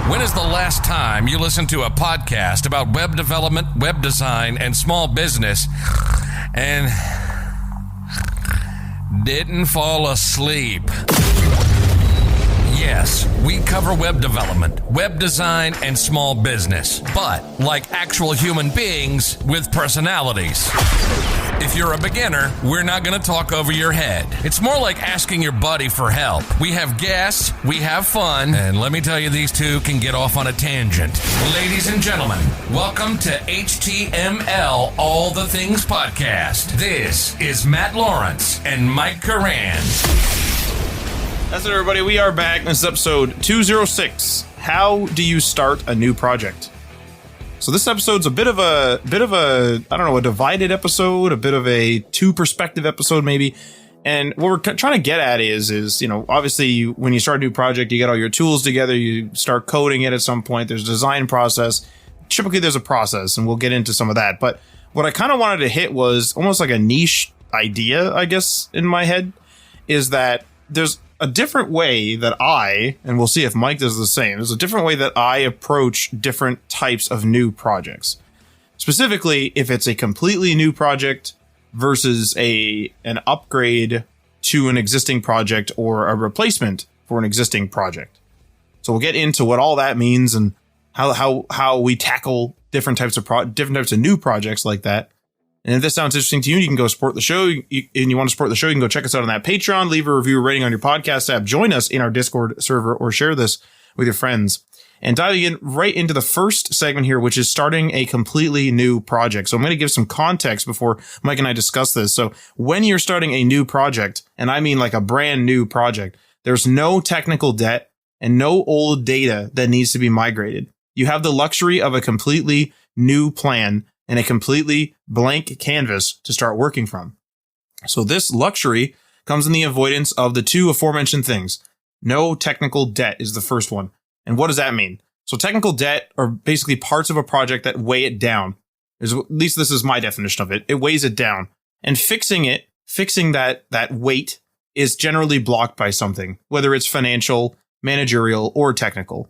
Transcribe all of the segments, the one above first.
When is the last time you listened to a podcast about web development, web design, and small business and didn't fall asleep? Yes, we cover web development, web design, and small business, but like actual human beings with personalities. If you're a beginner, we're not going to talk over your head. It's more like asking your buddy for help. We have guests, we have fun, and let me tell you, these two can get off on a tangent. Ladies and gentlemen, welcome to HTML All the Things Podcast. This is Matt Lawrence and Mike Curran. That's it, everybody. We are back. This is episode 206. How do you start a new project? So this episode's a bit of a I don't know, a divided episode, a bit of a two-perspective episode maybe. And what we're trying to get at is obviously when you start a new project, you get all your tools together, you start coding it at some point. There's a design process. Typically there's a process, and we'll get into some of that. But what I kind of wanted to hit was almost like a niche idea, I guess, in my head, is that there's a different way that and we'll see if Mike does the same, there's a different way that I approach different types of new projects. Specifically, if it's a completely new project versus an upgrade to an existing project or a replacement for an existing project. So we'll get into what all that means and how we tackle different types of new projects like that. And if this sounds interesting to you, you can go support the show. And you want to support the show, you can go check us out on that Patreon, leave a review rating on your podcast app, join us in our Discord server, or share this with your friends. And diving in right into the first segment here, which is starting a completely new project. So I'm going to give some context before Mike and I discuss this. So when you're starting a new project, and I mean like a brand new project, there's no technical debt and no old data that needs to be migrated. You have the luxury of a completely new plan and a completely blank canvas to start working from. So this luxury comes in the avoidance of the two aforementioned things. No technical debt is the first one. And what does that mean? So technical debt are basically parts of a project that weigh it down. At least this is my definition of it. It weighs it down. And fixing that weight is generally blocked by something, whether it's financial, managerial, or technical.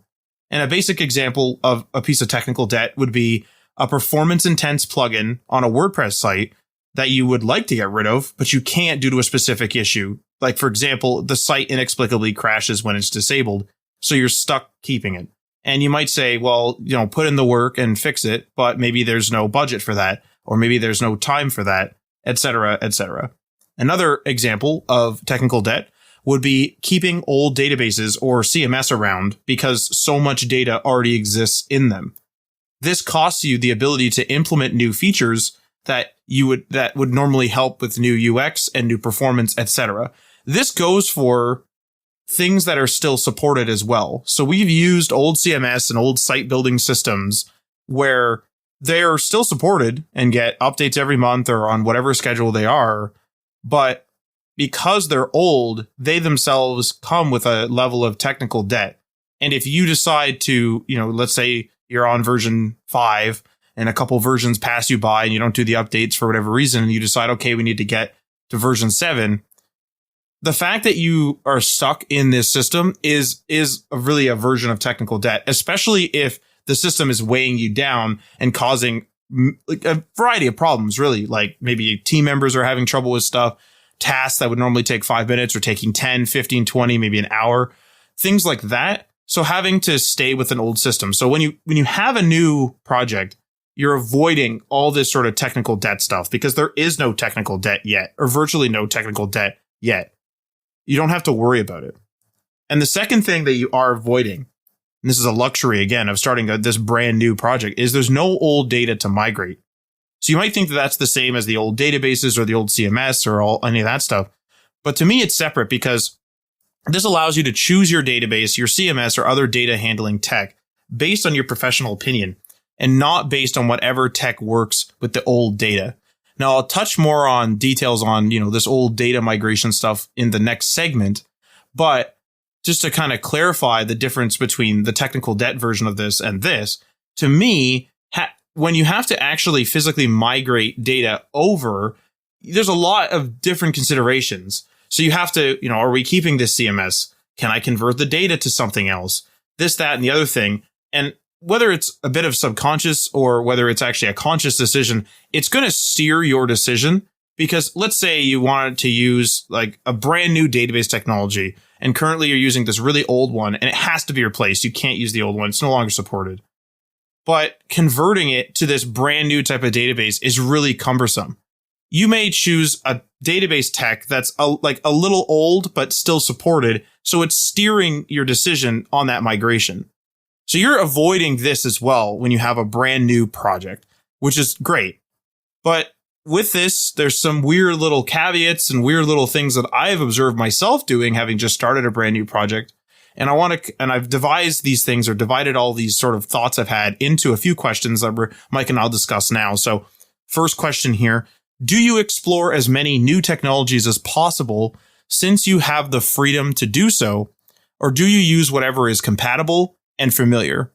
And a basic example of a piece of technical debt would be a performance-intense plugin on a WordPress site that you would like to get rid of, but you can't due to a specific issue. Like, for example, the site inexplicably crashes when it's disabled, so you're stuck keeping it. And you might say, well, put in the work and fix it, but maybe there's no budget for that, or maybe there's no time for that, etc., etc. Another example of technical debt would be keeping old databases or CMS around because so much data already exists in them. This costs you the ability to implement new features that would normally help with new UX and new performance, etc. This goes for things that are still supported as well. So we've used old CMS and old site building systems where they are still supported and get updates every month or on whatever schedule they are. But because they're old, they themselves come with a level of technical debt. And if you decide to, let's say you're on version 5 and a couple versions pass you by and you don't do the updates for whatever reason, and you decide, okay, we need to get to version 7. The fact that you are stuck in this system is really a version of technical debt, especially if the system is weighing you down and causing a variety of problems, really. Like maybe team members are having trouble with stuff, tasks that would normally take 5 minutes are taking 10, 15, 20, maybe an hour, things like that. So having to stay with an old system. So when you have a new project, you're avoiding all this sort of technical debt stuff because there is no technical debt yet, or virtually no technical debt yet. You don't have to worry about it. And the second thing that you are avoiding, and this is a luxury again of starting this brand new project, is there's no old data to migrate. So you might think that that's the same as the old databases or the old CMS or any of that stuff. But to me, it's separate because this allows you to choose your database, your CMS, or other data handling tech based on your professional opinion and not based on whatever tech works with the old data. Now, I'll touch more on details on, this old data migration stuff in the next segment. But just to kind of clarify the difference between the technical debt version of this and this, to me, when you have to actually physically migrate data over, there's a lot of different considerations. So you have to, are we keeping this CMS? Can I convert the data to something else? this, that, and the other thing. And whether it's a bit of subconscious or whether it's actually a conscious decision, it's going to steer your decision. Because let's say you wanted to use like a brand new database technology, and currently you're using this really old one and it has to be replaced. You can't use the old one. It's no longer supported. But converting it to this brand new type of database is really cumbersome. You may choose a database tech that's a little old, but still supported. So it's steering your decision on that migration. So you're avoiding this as well when you have a brand new project, which is great. But with this, there's some weird little caveats and weird little things that I've observed myself doing, having just started a brand new project. And I've devised these things, or divided all these sort of thoughts I've had into a few questions that Mike and I'll discuss now. So first question here, do you explore as many new technologies as possible since you have the freedom to do so? Or do you use whatever is compatible and familiar?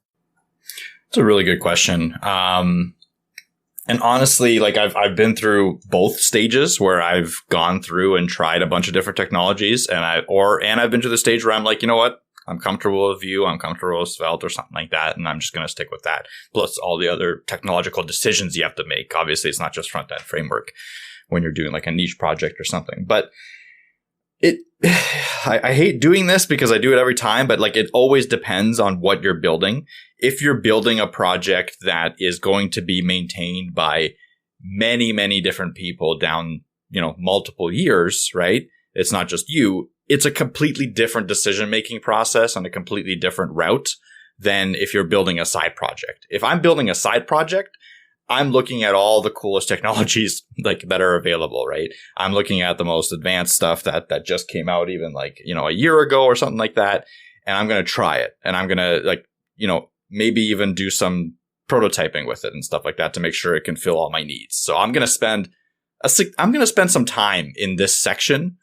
It's a really good question. And honestly, like I've been through both stages where I've gone through and tried a bunch of different technologies, and I've been to the stage where I'm like, you know what? I'm comfortable with Vue, I'm comfortable with Svelte or something like that, and I'm just going to stick with that. Plus all the other technological decisions you have to make. Obviously, it's not just front-end framework when you're doing like a niche project or something. But I hate doing this because I do it every time, but like it always depends on what you're building. If you're building a project that is going to be maintained by many, many different people down, multiple years, right? It's not just you. It's a completely different decision-making process and a completely different route than if you're building a side project. If I'm building a side project, I'm looking at all the coolest technologies like that are available, right? I'm looking at the most advanced stuff that just came out even like, a year ago or something like that. And I'm going to try it. And I'm going to maybe even do some prototyping with it and stuff like that to make sure it can fill all my needs. So I'm going to spend some time in this section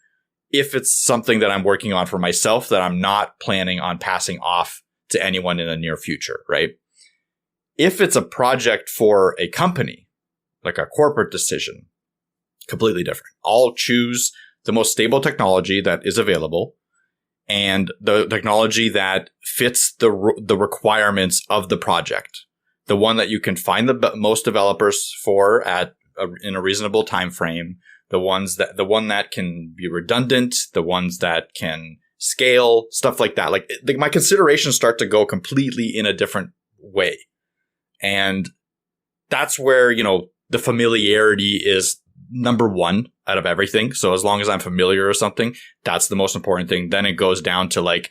if it's something that I'm working on for myself that I'm not planning on passing off to anyone in the near future, right? If it's a project for a company, like a corporate decision, completely different. I'll choose the most stable technology that is available and the technology that fits the requirements of the project. The one that you can find the most developers for in a reasonable time frame. The one that can be redundant, the ones that can scale, stuff like that. Like my considerations start to go completely in a different way. And that's where, the familiarity is number one out of everything. So as long as I'm familiar or something, that's the most important thing. Then it goes down to like,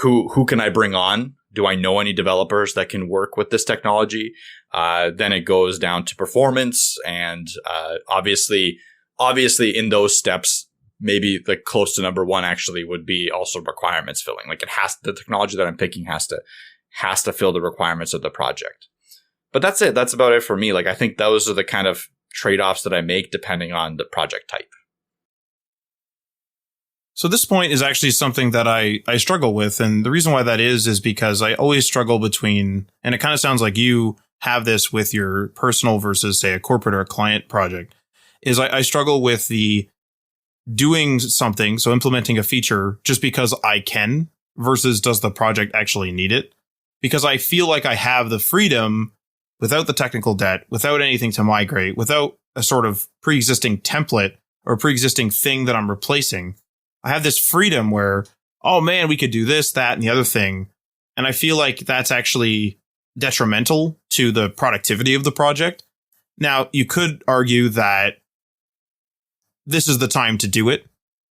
who can I bring on? Do I know any developers that can work with this technology? Then it goes down to performance. And obviously in those steps, maybe like close to number one actually would be also requirements filling. Like the technology that I'm picking has to fill the requirements of the project. But that's it. That's about it for me. Like, I think those are the kind of trade-offs that I make depending on the project type. So this point is actually something that I struggle with. And the reason why that is because I always struggle between, and it kind of sounds like you have this with your personal versus, say, a corporate or a client project, is I struggle with the doing something, so implementing a feature just because I can versus does the project actually need it? Because I feel like I have the freedom without the technical debt, without anything to migrate, without a sort of pre-existing template or pre-existing thing that I'm replacing. I have this freedom where, oh man, we could do this, that, and the other thing. And I feel like that's actually detrimental to the productivity of the project. Now, you could argue that this is the time to do it,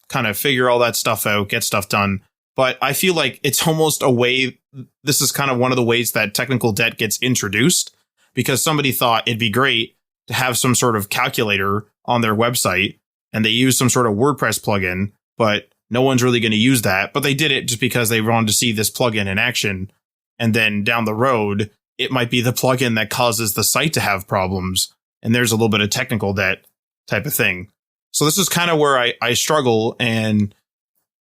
kind of figure all that stuff out, get stuff done. But I feel like it's almost a way, this is kind of one of the ways that technical debt gets introduced, because somebody thought it'd be great to have some sort of calculator on their website and they use some sort of WordPress plugin, but no one's really going to use that. But they did it just because they wanted to see this plugin in action. And then down the road, it might be the plugin that causes the site to have problems. And there's a little bit of technical debt type of thing. So this is kind of where I struggle. And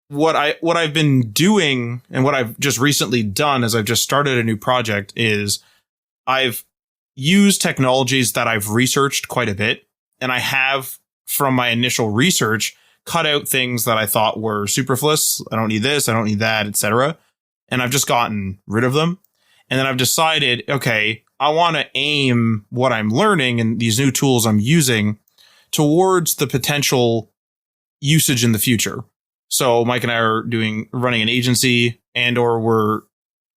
what I've been doing and what I've just recently done as I've just started a new project is I've used technologies that I've researched quite a bit. And I have, from my initial research, cut out things that I thought were superfluous. I don't need this, I don't need that, etc. and I've just gotten rid of them. And then I've decided, okay, I want to aim what I'm learning and these new tools I'm using towards the potential usage in the future. So Mike and I are running an agency, and or we're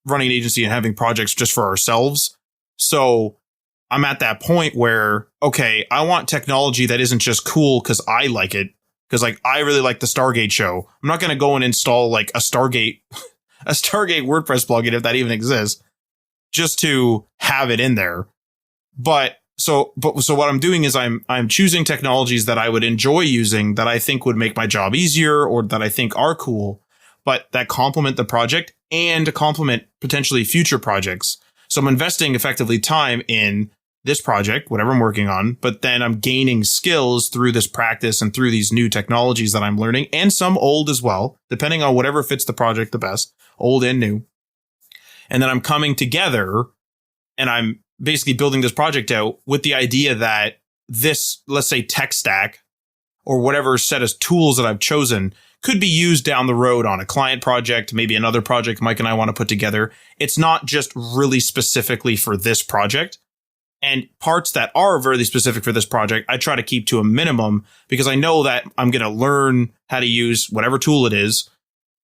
running an agency and having projects just for ourselves. So I'm at that point where, okay, I want technology that isn't just cool because I like it. Because like I really like the Stargate show. I'm not going to go and install like a Stargate WordPress plugin if that even exists, just to have it in there. But what I'm doing is I'm choosing technologies that I would enjoy using, that I think would make my job easier, or that I think are cool, but that complement the project and complement potentially future projects. So I'm investing effectively time in this project, whatever I'm working on, but then I'm gaining skills through this practice and through these new technologies that I'm learning, and some old as well, depending on whatever fits the project the best, old and new. And then I'm coming together and I'm basically building this project out with the idea that this, let's say, tech stack or whatever set of tools that I've chosen could be used down the road on a client project, maybe another project Mike and I want to put together. It's not just really specifically for this project. And parts that are really specific for this project, I try to keep to a minimum, because I know that I'm going to learn how to use whatever tool it is,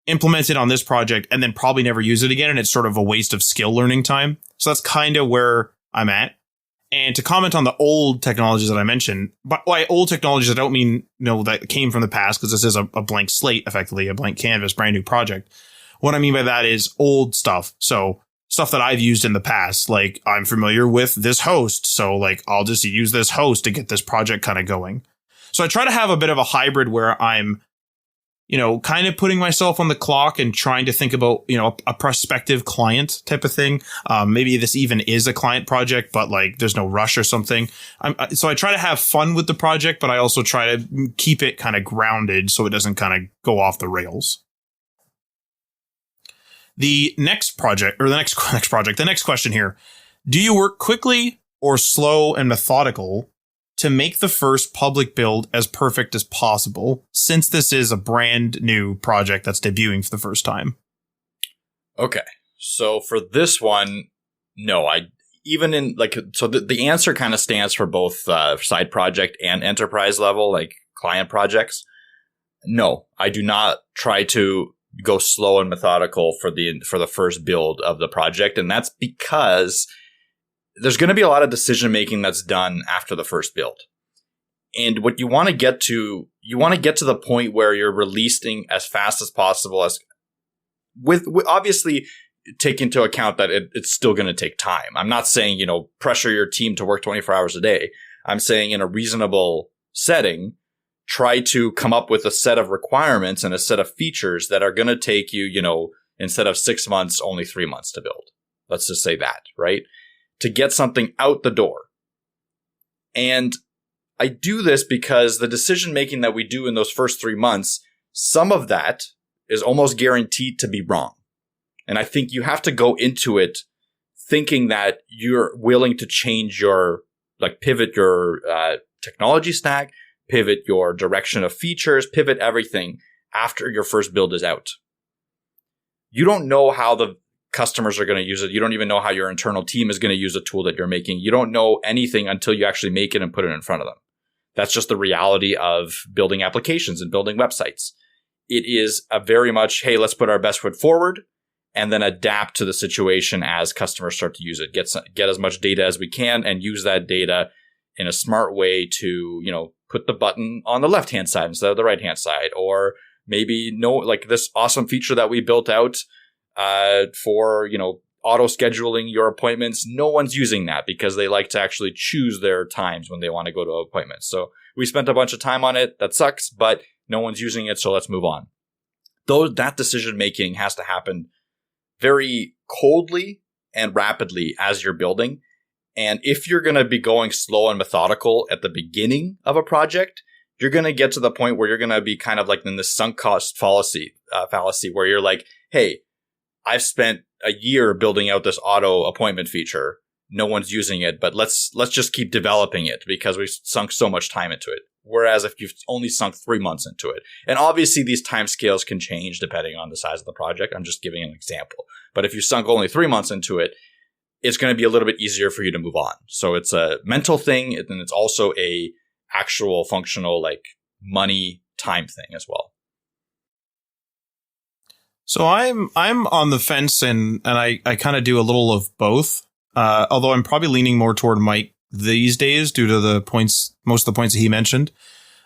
implement it on this project, and then probably never use it again. And it's sort of a waste of skill learning time. So that's kind of where I'm at. And to comment on the old technologies that I mentioned, by old technologies, I don't mean, that came from the past, because this is a blank slate, effectively, a blank canvas, brand new project. What I mean by that is old stuff. So stuff that I've used in the past, like I'm familiar with this host. So like I'll just use this host to get this project kind of going. So I try to have a bit of a hybrid where I'm, kind of putting myself on the clock and trying to think about, a prospective client type of thing. Maybe this even is a client project, but like there's no rush or something. So I try to have fun with the project, but I also try to keep it kind of grounded so it doesn't kind of go off the rails. The next question here. Do you work quickly or slow and methodical to make the first public build as perfect as possible, since this is a brand new project that's debuting for the first time? Okay. So for this one, no, the answer kind of stands for both side project and enterprise level, like client projects. No, I do not try to go slow and methodical for the first build of the project. And that's because there's going to be a lot of decision making that's done after the first build. And what you want to get to the point where you're releasing as fast as possible, as with obviously take into account that it's still going to take time. I'm not saying, pressure your team to work 24 hours a day. I'm saying in a reasonable setting, try to come up with a set of requirements and a set of features that are going to take you, instead of 6 months, only 3 months to build. Let's just say that, right? To get something out the door. And I do this because the decision making that we do in those first 3 months, some of that is almost guaranteed to be wrong. And I think you have to go into it thinking that you're willing to change pivot your technology stack, pivot your direction of features, pivot everything after your first build is out. You don't know how the customers are going to use it. You don't even know how your internal team is going to use a tool that you're making. You don't know anything until you actually make it and put it in front of them. That's just the reality of building applications and building websites. It is a very much, hey, let's put our best foot forward and then adapt to the situation as customers start to use it. Get as much data as we can and use that data in a smart way to, put the button on the left-hand side instead of the right-hand side. Or maybe this awesome feature that we built out for, auto scheduling your appointments. No one's using that because they like to actually choose their times when they want to go to appointments. So we spent a bunch of time on it. That sucks, but no one's using it. So let's move on. That decision making has to happen very coldly and rapidly as you're building. And if you're going to be going slow and methodical at the beginning of a project, you're going to get to the point where you're going to be kind of like in this sunk cost fallacy where you're like, hey, I've spent a year building out this auto appointment feature. No one's using it, but let's just keep developing it because we've sunk so much time into it. Whereas if you've only sunk 3 months into it, and obviously these timescales can change depending on the size of the project. I'm just giving an example. But if you sunk only 3 months into it, it's going to be a little bit easier for you to move on. So it's a mental thing, and it's also a actual functional, like, money time thing as well. So I'm on the fence, and I kind of do a little of both. Although I'm probably leaning more toward Mike these days due to most of the points that he mentioned.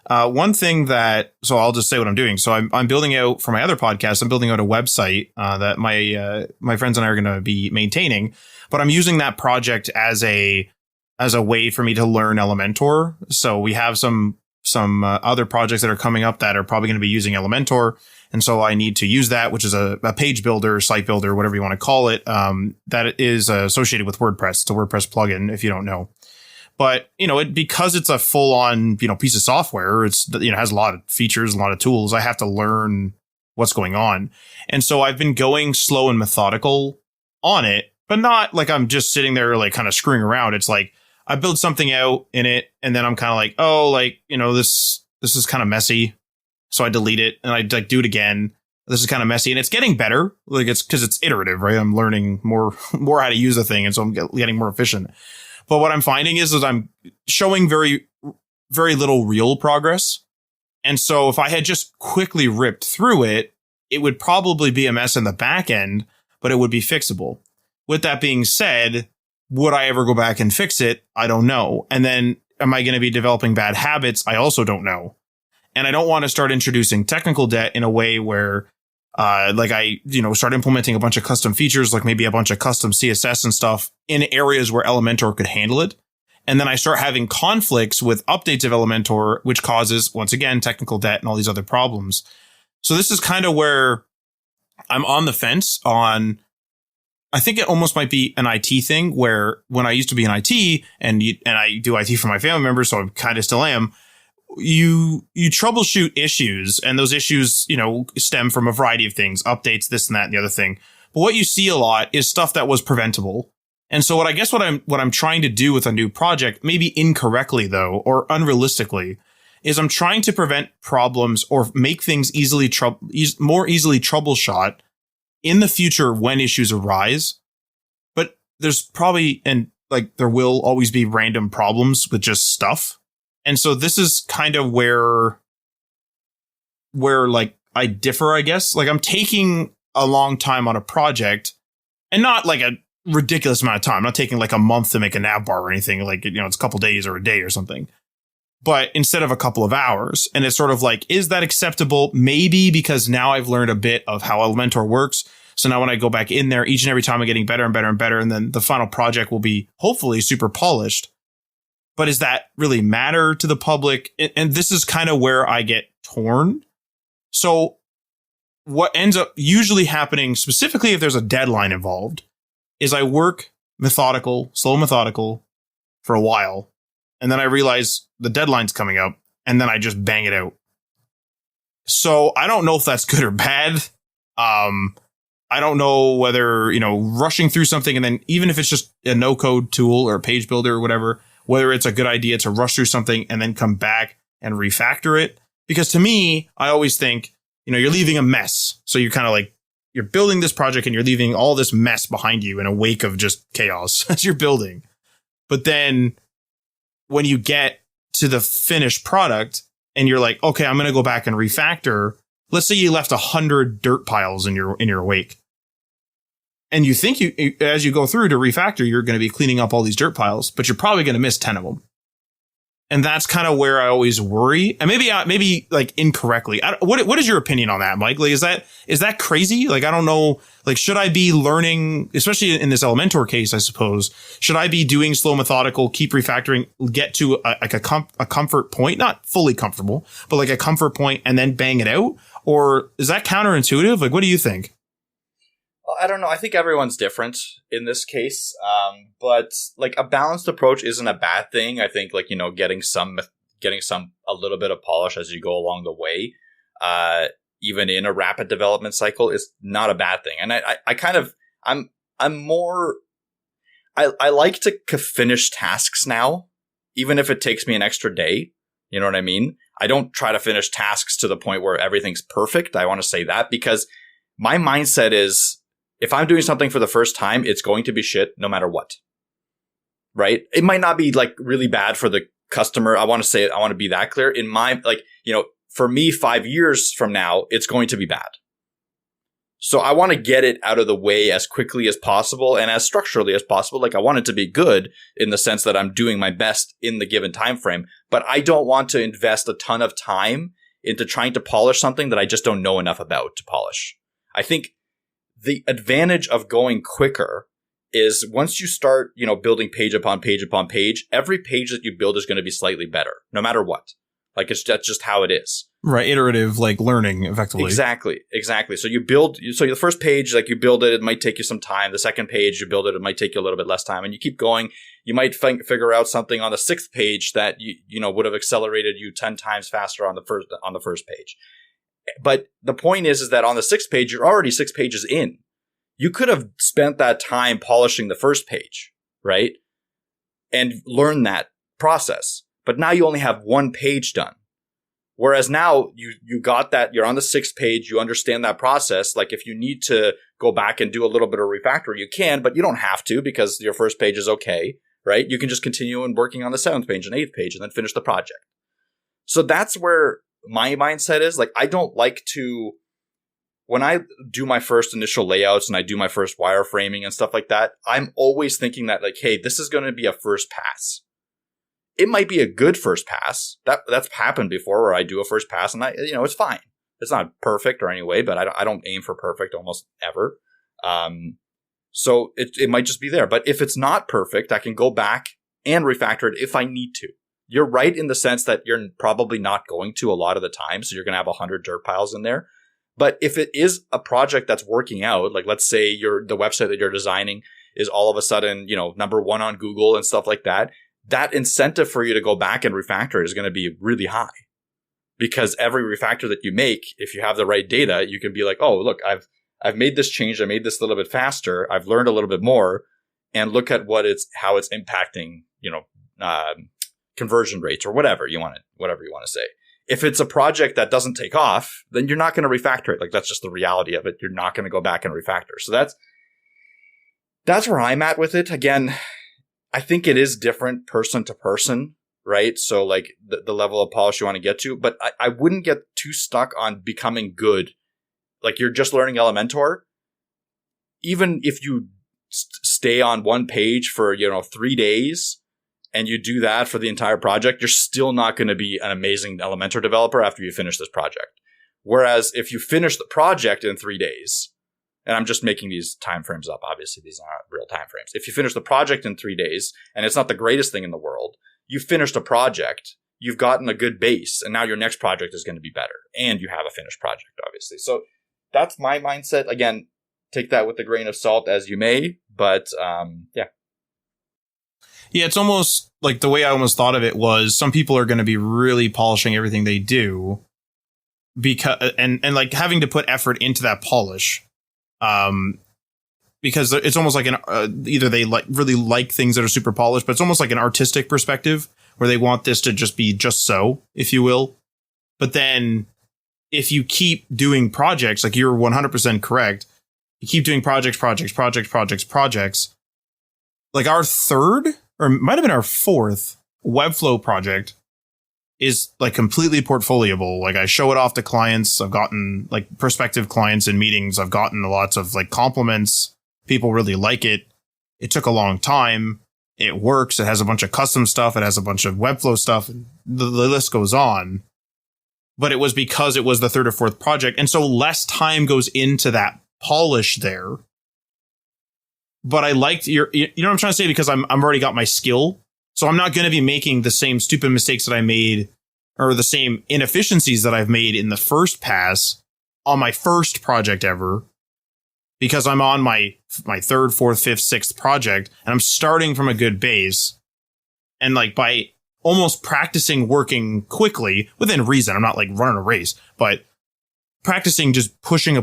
One thing so I'll just say what I'm doing. So I'm building out for my other podcast. I'm building out a website that my friends and I are going to be maintaining. But I'm using that project as a way for me to learn Elementor. So we have some other projects that are coming up that are probably going to be using Elementor. And so I need to use that, which is a page builder, site builder, whatever you want to call it, that is associated with WordPress. It's a WordPress plugin, if you don't know. But, because it's a full on, piece of software, it's, has a lot of features, a lot of tools. I have to learn what's going on. And so I've been going slow and methodical on it, but not like I'm just sitting there, like, kind of screwing around. It's like I build something out in it, and then I'm kind of like, oh, like, this is kind of messy. So I delete it and I like do it again. This is kind of messy, and it's getting better. Like, it's because it's iterative, right? I'm learning more how to use the thing. And so I'm getting more efficient. But what I'm finding is I'm showing very, very little real progress. And so if I had just quickly ripped through it, it would probably be a mess in the back end, but it would be fixable. With that being said, would I ever go back and fix it? I don't know. And then am I going to be developing bad habits? I also don't know. And I don't want to start introducing technical debt in a way where, start implementing a bunch of custom features, like maybe a bunch of custom CSS and stuff in areas where Elementor could handle it. And then I start having conflicts with updates of Elementor, which causes, once again, technical debt and all these other problems. So this is kind of where I'm on the fence on. I think it almost might be an IT thing where when I used to be in IT and I do IT for my family members, so I kind of still am. You troubleshoot issues, and those issues, stem from a variety of things, updates, this and that and the other thing. But what you see a lot is stuff that was preventable. And so what I'm trying to do with a new project, maybe incorrectly though, or unrealistically, is I'm trying to prevent problems or make things more easily troubleshot in the future when issues arise. But there's probably, and like there will always be random problems with just stuff. And so this is kind of where like I differ, I guess. Like I'm taking a long time on a project, and not like a ridiculous amount of time. I'm not taking like a month to make a nav bar or anything. Like, it's a couple days or a day or something. But instead of a couple of hours, and it's sort of like, is that acceptable? Maybe, because now I've learned a bit of how Elementor works. So now when I go back in there, each and every time I'm getting better and better and better. And then the final project will be hopefully super polished. But does that really matter to the public? And this is kind of where I get torn. So what ends up usually happening, specifically if there's a deadline involved, is I work slow methodical for a while. And then I realize the deadline's coming up, and then I just bang it out. So I don't know if that's good or bad. I don't know whether, rushing through something, and then even if it's just a no code tool or a page builder or whatever, whether it's a good idea to rush through something and then come back and refactor it. Because to me, I always think, you're leaving a mess. So you're kind of like, you're building this project and you're leaving all this mess behind you in a wake of just chaos as you're building. But then when you get to the finished product and you're like, okay, I'm going to go back and refactor. Let's say you left 100 dirt piles in your wake. And you think as you go through to refactor, you're going to be cleaning up all these dirt piles, but you're probably going to miss 10 of them. And that's kind of where I always worry. And maybe like incorrectly. What is your opinion on that, Mike? Like, is that crazy? Like, I don't know. Like, should I be learning, especially in this Elementor case, I suppose, should I be doing slow, methodical, keep refactoring, get to a comfort point, not fully comfortable, but like a comfort point and then bang it out? Or is that counterintuitive? Like, what do you think? I don't know. I think everyone's different in this case. But like a balanced approach isn't a bad thing. I think like, getting a little bit of polish as you go along the way, even in a rapid development cycle is not a bad thing. And I like to finish tasks now, even if it takes me an extra day. You know what I mean? I don't try to finish tasks to the point where everything's perfect. I want to say that because my mindset is if I'm doing something for the first time, it's going to be shit no matter what. Right? It might not be like really bad for the customer. I want to say it. I want to be that clear. In my, like, you know, for me, 5 years from now, it's going to be bad. So I want to get it out of the way as quickly as possible and as structurally as possible. Like I want it to be good in the sense that I'm doing my best in the given time frame, but I don't want to invest a ton of time into trying to polish something that I just don't know enough about to polish. I think the advantage of going quicker is once you start, you know, building page upon page upon page, every page that you build is going to be slightly better, no matter what. Like that's just how it is. Right. Iterative, like learning effectively. Exactly. So you build, so the first page, like you build it, it might take you some time. The second page, you build it, it might take you a little bit less time, and you keep going. You might figure out something on the sixth page that you know would have accelerated you 10 times faster on the first page. But the point is that on the sixth page, you're already 6 pages in. You could have spent that time polishing the first page, right? And learn that process. But now you only have 1 page done. Whereas now you got that, you're on the 6th page, you understand that process. Like if you need to go back and do a little bit of refactor, you can, but you don't have to because your first page is okay, right? You can just continue and working on the 7th page and 8th page and then finish the project. So that's where my mindset is. Like I don't like to, when I do my first initial layouts and I do my first wireframing and stuff like that, I'm always thinking that like, hey, this is going to be a first pass. It might be a good first pass. That's happened before where I do a first pass and it's fine. It's not perfect or any way, but I don't aim for perfect almost ever. So it might just be there. But if it's not perfect, I can go back and refactor it if I need to. You're right in the sense that you're probably not going to a lot of the time. So you're going to have 100 dirt piles in there. But if it is a project that's working out, like let's say the website that you're designing is all of a sudden, number 1 on Google and stuff like that, that incentive for you to go back and refactor is going to be really high. Because every refactor that you make, if you have the right data, you can be like, oh, look, I've made this change. I made this a little bit faster. I've learned a little bit more. And look at how it's impacting, conversion rates or whatever you want to say. If it's a project that doesn't take off, then you're not going to refactor it. Like that's just the reality of it. You're not going to go back and refactor. So that's where I'm at with it. Again, I think it is different person to person, right? So like the level of polish you want to get to, but I wouldn't get too stuck on becoming good. Like you're just learning Elementor. Even if you stay on 1 page for, 3 days and you do that for the entire project, you're still not going to be an amazing Elementor developer after you finish this project. Whereas if you finish the project in 3 days, and I'm just making these timeframes up. Obviously, these aren't real timeframes. If you finish the project in 3 days, and it's not the greatest thing in the world, you finished a project, you've gotten a good base, and now your next project is going to be better. And you have a finished project, obviously. So that's my mindset. Again, take that with a grain of salt as you may, but yeah. Yeah, it's almost like the way I almost thought of it was some people are going to be really polishing everything they do because and like having to put effort into that polish. Because it's almost like either they really like things that are super polished, but it's almost like an artistic perspective where they want this to just be just so, if you will. But then if you keep doing projects, like you're 100% correct, you keep doing projects, like our third or might have been our fourth Webflow project is like completely portfolioable. Like I show it off to clients. I've gotten like prospective clients in meetings. I've gotten lots of like compliments. People really like it. It took a long time. It works. It has a bunch of custom stuff. It has a bunch of Webflow stuff. The list goes on. But it was because it was the third or fourth project. And so less time goes into that polish there. But I liked you know what I'm trying to say? Because I'm already got my skill. So I'm not going to be making the same stupid mistakes that I made or the same inefficiencies that I've made in the first pass on my first project ever, because I'm on my third, fourth, fifth, sixth project and I'm starting from a good base. And like by almost practicing working quickly within reason, I'm not like running a race, but practicing just pushing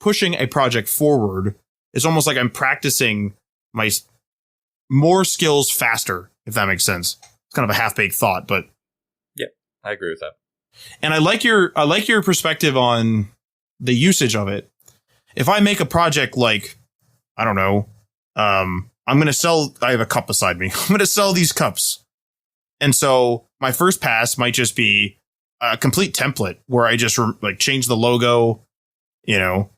pushing a project forward. It's almost like I'm practicing my more skills faster, if that makes sense. It's kind of a half-baked thought, but I agree with that. And I like your perspective on the usage of it. If I make a project like, I don't know, I have a cup beside me. I'm going to sell these cups. And so my first pass might just be a complete template where I just change the logo,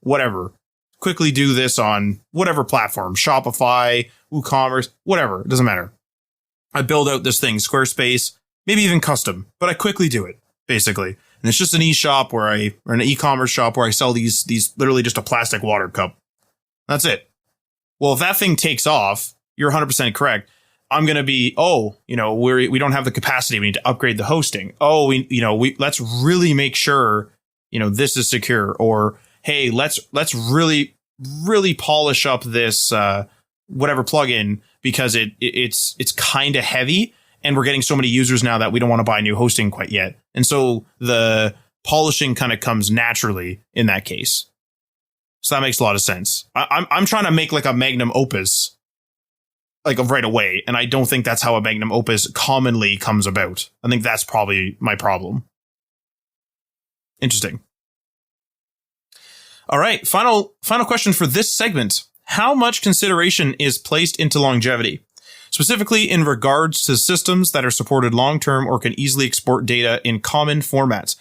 whatever. Quickly do this on whatever platform, Shopify, WooCommerce, whatever. It doesn't matter. I build out this thing, Squarespace, maybe even custom, but I quickly do it, basically. And it's just an e-shop or an e-commerce shop where I sell these literally just a plastic water cup. That's it. Well, if that thing takes off, you're 100% correct. I'm going to be, we don't have the capacity. We need to upgrade the hosting. Let's really make sure, this is secure. Or, hey, let's really, really polish up this, whatever plugin because it's kind of heavy and we're getting so many users now that we don't want to buy new hosting quite yet. And so the polishing kind of comes naturally in that case. So that makes a lot of sense. I'm trying to make like a magnum opus right away. And I don't think that's how a magnum opus commonly comes about. I think that's probably my problem. Interesting. All right. Final question for this segment. How much consideration is placed into longevity, specifically in regards to systems that are supported long-term or can easily export data in common formats?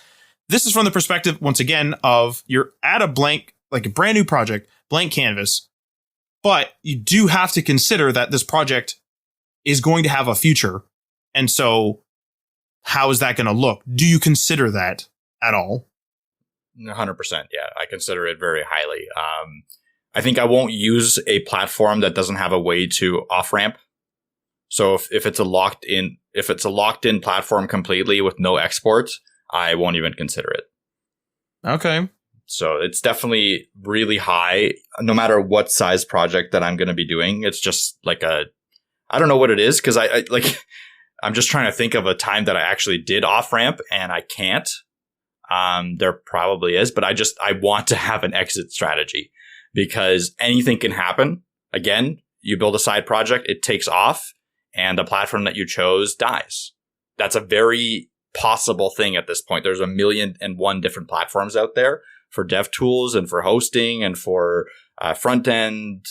This is from the perspective, once again, of you're at a blank, like a brand new project, blank canvas, but you do have to consider that this project is going to have a future. And so how is that going to look? Do you consider that at all? 100%. Yeah, I consider it very highly. I think I won't use a platform that doesn't have a way to off ramp. So if it's a locked in platform completely with no exports, I won't even consider it. Okay. So it's definitely really high, no matter what size project that I'm going to be doing. It's just like I don't know what it is because I'm just trying to think of a time that I actually did off ramp and I can't. There probably is, but I want to have an exit strategy because anything can happen. Again, you build a side project, it takes off and the platform that you chose dies. That's a very possible thing at this point. There's 1,000,001 different platforms out there for dev tools and for hosting and for front end,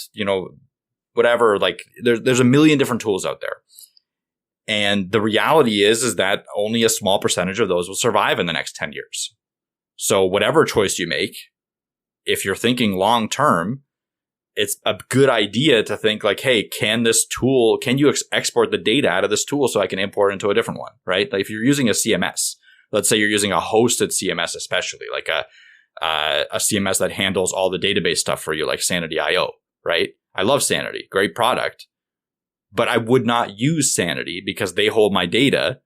whatever. Like there's 1,000,000 different tools out there. And the reality is that only a small percentage of those will survive in the next 10 years. So whatever choice you make, if you're thinking long term, it's a good idea to think like, hey, can you export the data out of this tool so I can import into a different one, right? Like if you're using a CMS, let's say you're using a hosted CMS, especially like a CMS that handles all the database stuff for you, like Sanity.io, right? I love Sanity, great product. But I would not use Sanity because they hold my data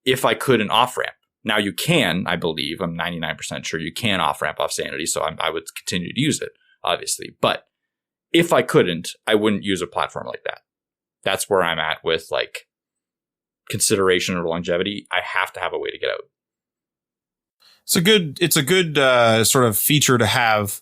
if I couldn't off-ramp. Now you can, I believe, I'm 99% sure you can off-ramp off Sanity, so I would continue to use it, obviously. But if I couldn't, I wouldn't use a platform like that. That's where I'm at with like consideration or longevity. I have to have a way to get out. It's a good sort of feature to have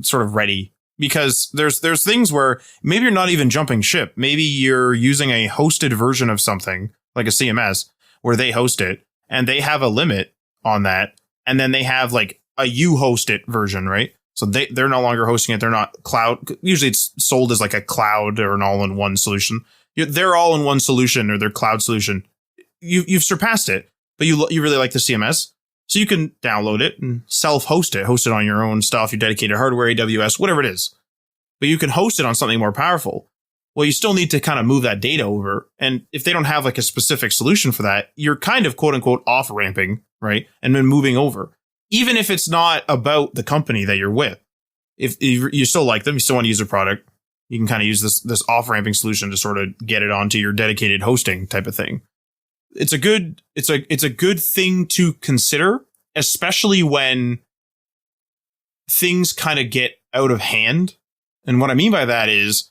sort of ready. Because there's things where maybe you're not even jumping ship. Maybe you're using a hosted version of something like a CMS where they host it and they have a limit on that. And then they have like a you host it version, right? So they're no longer hosting it. They're not cloud. Usually it's sold as like a cloud or an all-in-one solution. They're all-in-one solution or their cloud solution. You've surpassed it, but you really like the CMS. So you can download it and self-host it, host it on your own stuff, your dedicated hardware, AWS, whatever it is. But you can host it on something more powerful. Well, you still need to kind of move that data over. And if they don't have like a specific solution for that, you're kind of quote unquote off ramping, right? And then moving over. Even if it's not about the company that you're with. If you still like them, you still want to use their product, you can kind of use this off ramping solution to sort of get it onto your dedicated hosting type of thing. It's a good thing to consider, especially when things kind of get out of hand. And what I mean by that is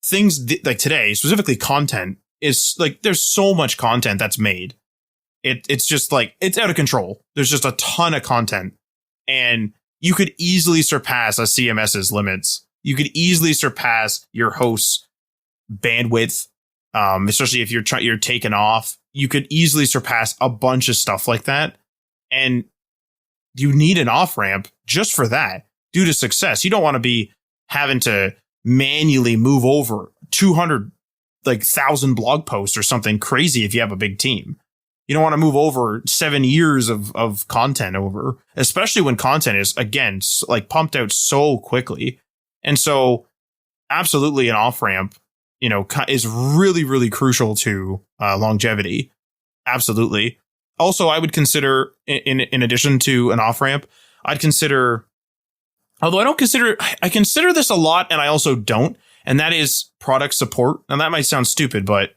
things like today, specifically content, is like there's so much content that's made. It's just like it's out of control. There's just a ton of content, and you could easily surpass a CMS's limits. You could easily surpass your host's bandwidth. especially if you're taken off. You could easily surpass a bunch of stuff like that. And you need an off ramp just for that due to success. You don't want to be having to manually move over 200,000 blog posts or something crazy if you have a big team. You don't want to move over 7 years of content over, especially when content is, again, like pumped out so quickly. And so absolutely an off ramp, is really, really crucial to longevity. Absolutely. Also, I would consider, in addition to an off ramp, I consider this a lot, and I also don't, and that is product support. And that might sound stupid, but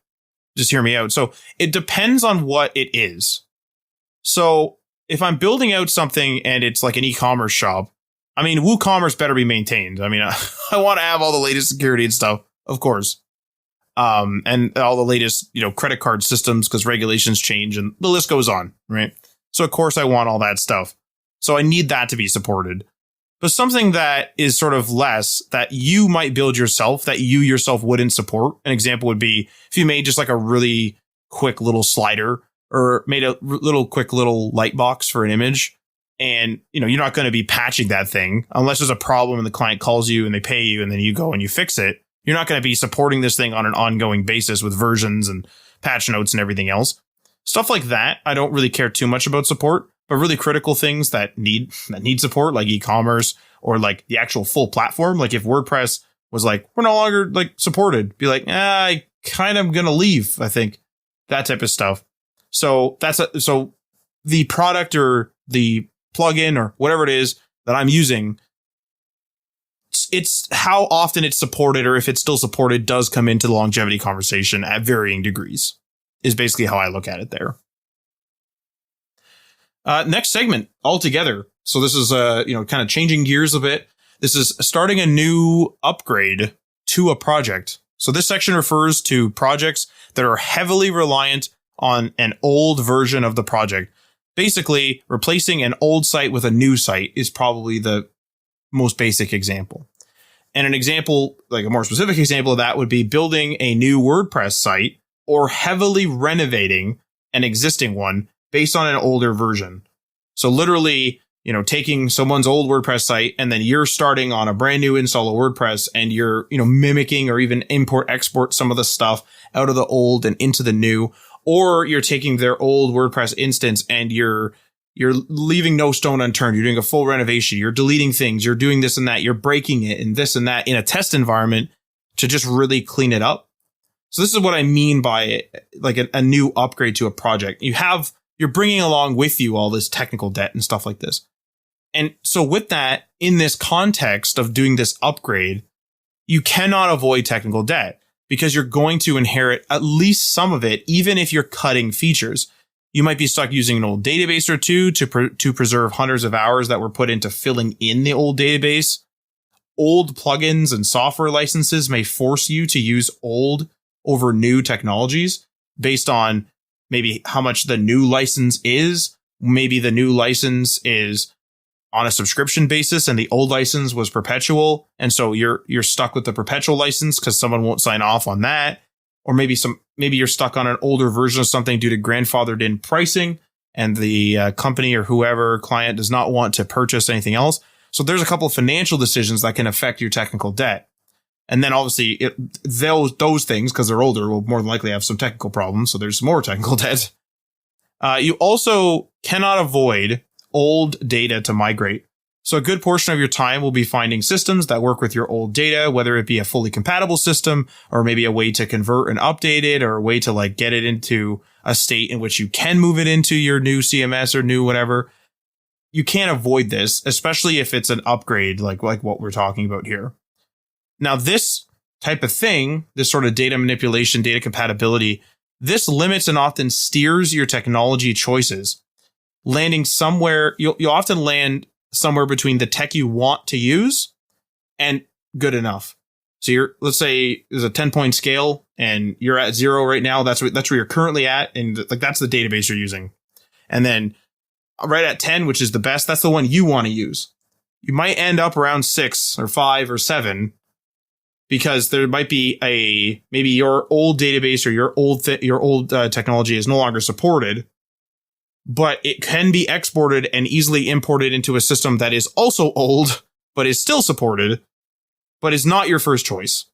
just hear me out. So it depends on what it is. So if I'm building out something and it's like an e-commerce shop, I mean, WooCommerce better be maintained. I mean, I want to have all the latest security and stuff, of course. And all the latest, credit card systems because regulations change and the list goes on, right? So of course I want all that stuff. So I need that to be supported. But something that is sort of less that you might build yourself that you yourself wouldn't support. An example would be if you made just like a really quick little slider or made a quick little light box for an image. And, you're not going to be patching that thing unless there's a problem and the client calls you and they pay you and then you go and you fix it. You're not going to be supporting this thing on an ongoing basis with versions and patch notes and everything else. Stuff like that, I don't really care too much about support, but really critical things that need support, like e-commerce or like the actual full platform. Like if WordPress was like, we're no longer like supported, be like, I kind of going to leave, I think. That type of stuff. So so the product or the plugin or whatever it is that I'm using, it's how often it's supported or if it's still supported does come into the longevity conversation at varying degrees is basically how I look at it there. Next segment altogether. So this is, kind of changing gears a bit. This is starting a new upgrade to a project. So this section refers to projects that are heavily reliant on an old version of the project. Basically, replacing an old site with a new site is probably the most basic example. And an example, like a more specific example of that would be building a new WordPress site or heavily renovating an existing one based on an older version. So literally, taking someone's old WordPress site and then you're starting on a brand new install of WordPress and you're, mimicking or even import export some of the stuff out of the old and into the new, or you're taking their old WordPress instance and you're leaving no stone unturned. You're doing a full renovation. You're deleting things. You're doing this and that. You're breaking it and this and that in a test environment to just really clean it up. So this is what I mean by like a new upgrade to a project. You're bringing along with you all this technical debt and stuff like this. And so with that, in this context of doing this upgrade, you cannot avoid technical debt because you're going to inherit at least some of it, even if you're cutting features. You might be stuck using an old database or two to preserve hundreds of hours that were put into filling in the old database. Old plugins and software licenses may force you to use old over new technologies based on maybe how much the new license is. Maybe the new license is on a subscription basis and the old license was perpetual. And so you're stuck with the perpetual license because someone won't sign off on that. Or maybe you're stuck on an older version of something due to grandfathered in pricing and the company or whoever client does not want to purchase anything else. So there's a couple of financial decisions that can affect your technical debt. And then obviously those things, because they're older, will more than likely have some technical problems. So there's more technical debt. You also cannot avoid old data to migrate. So a good portion of your time will be finding systems that work with your old data, whether it be a fully compatible system or maybe a way to convert and update it or a way to like get it into a state in which you can move it into your new CMS or new whatever. You can't avoid this, especially if it's an upgrade like what we're talking about here. Now, this type of thing, this sort of data manipulation, data compatibility, this limits and often steers your technology choices. Landing somewhere, you'll often land somewhere between the tech you want to use and good enough. So let's say there's a 10-point scale and you're at 0 right now. That's where you're currently at. And like, that's the database you're using. And then right at 10, which is the best, that's the one you want to use. You might end up around 6 or 5 or 7. because there might be maybe your old database or your old technology is no longer supported, but it can be exported and easily imported into a system that is also old, but is still supported, but is not your first choice.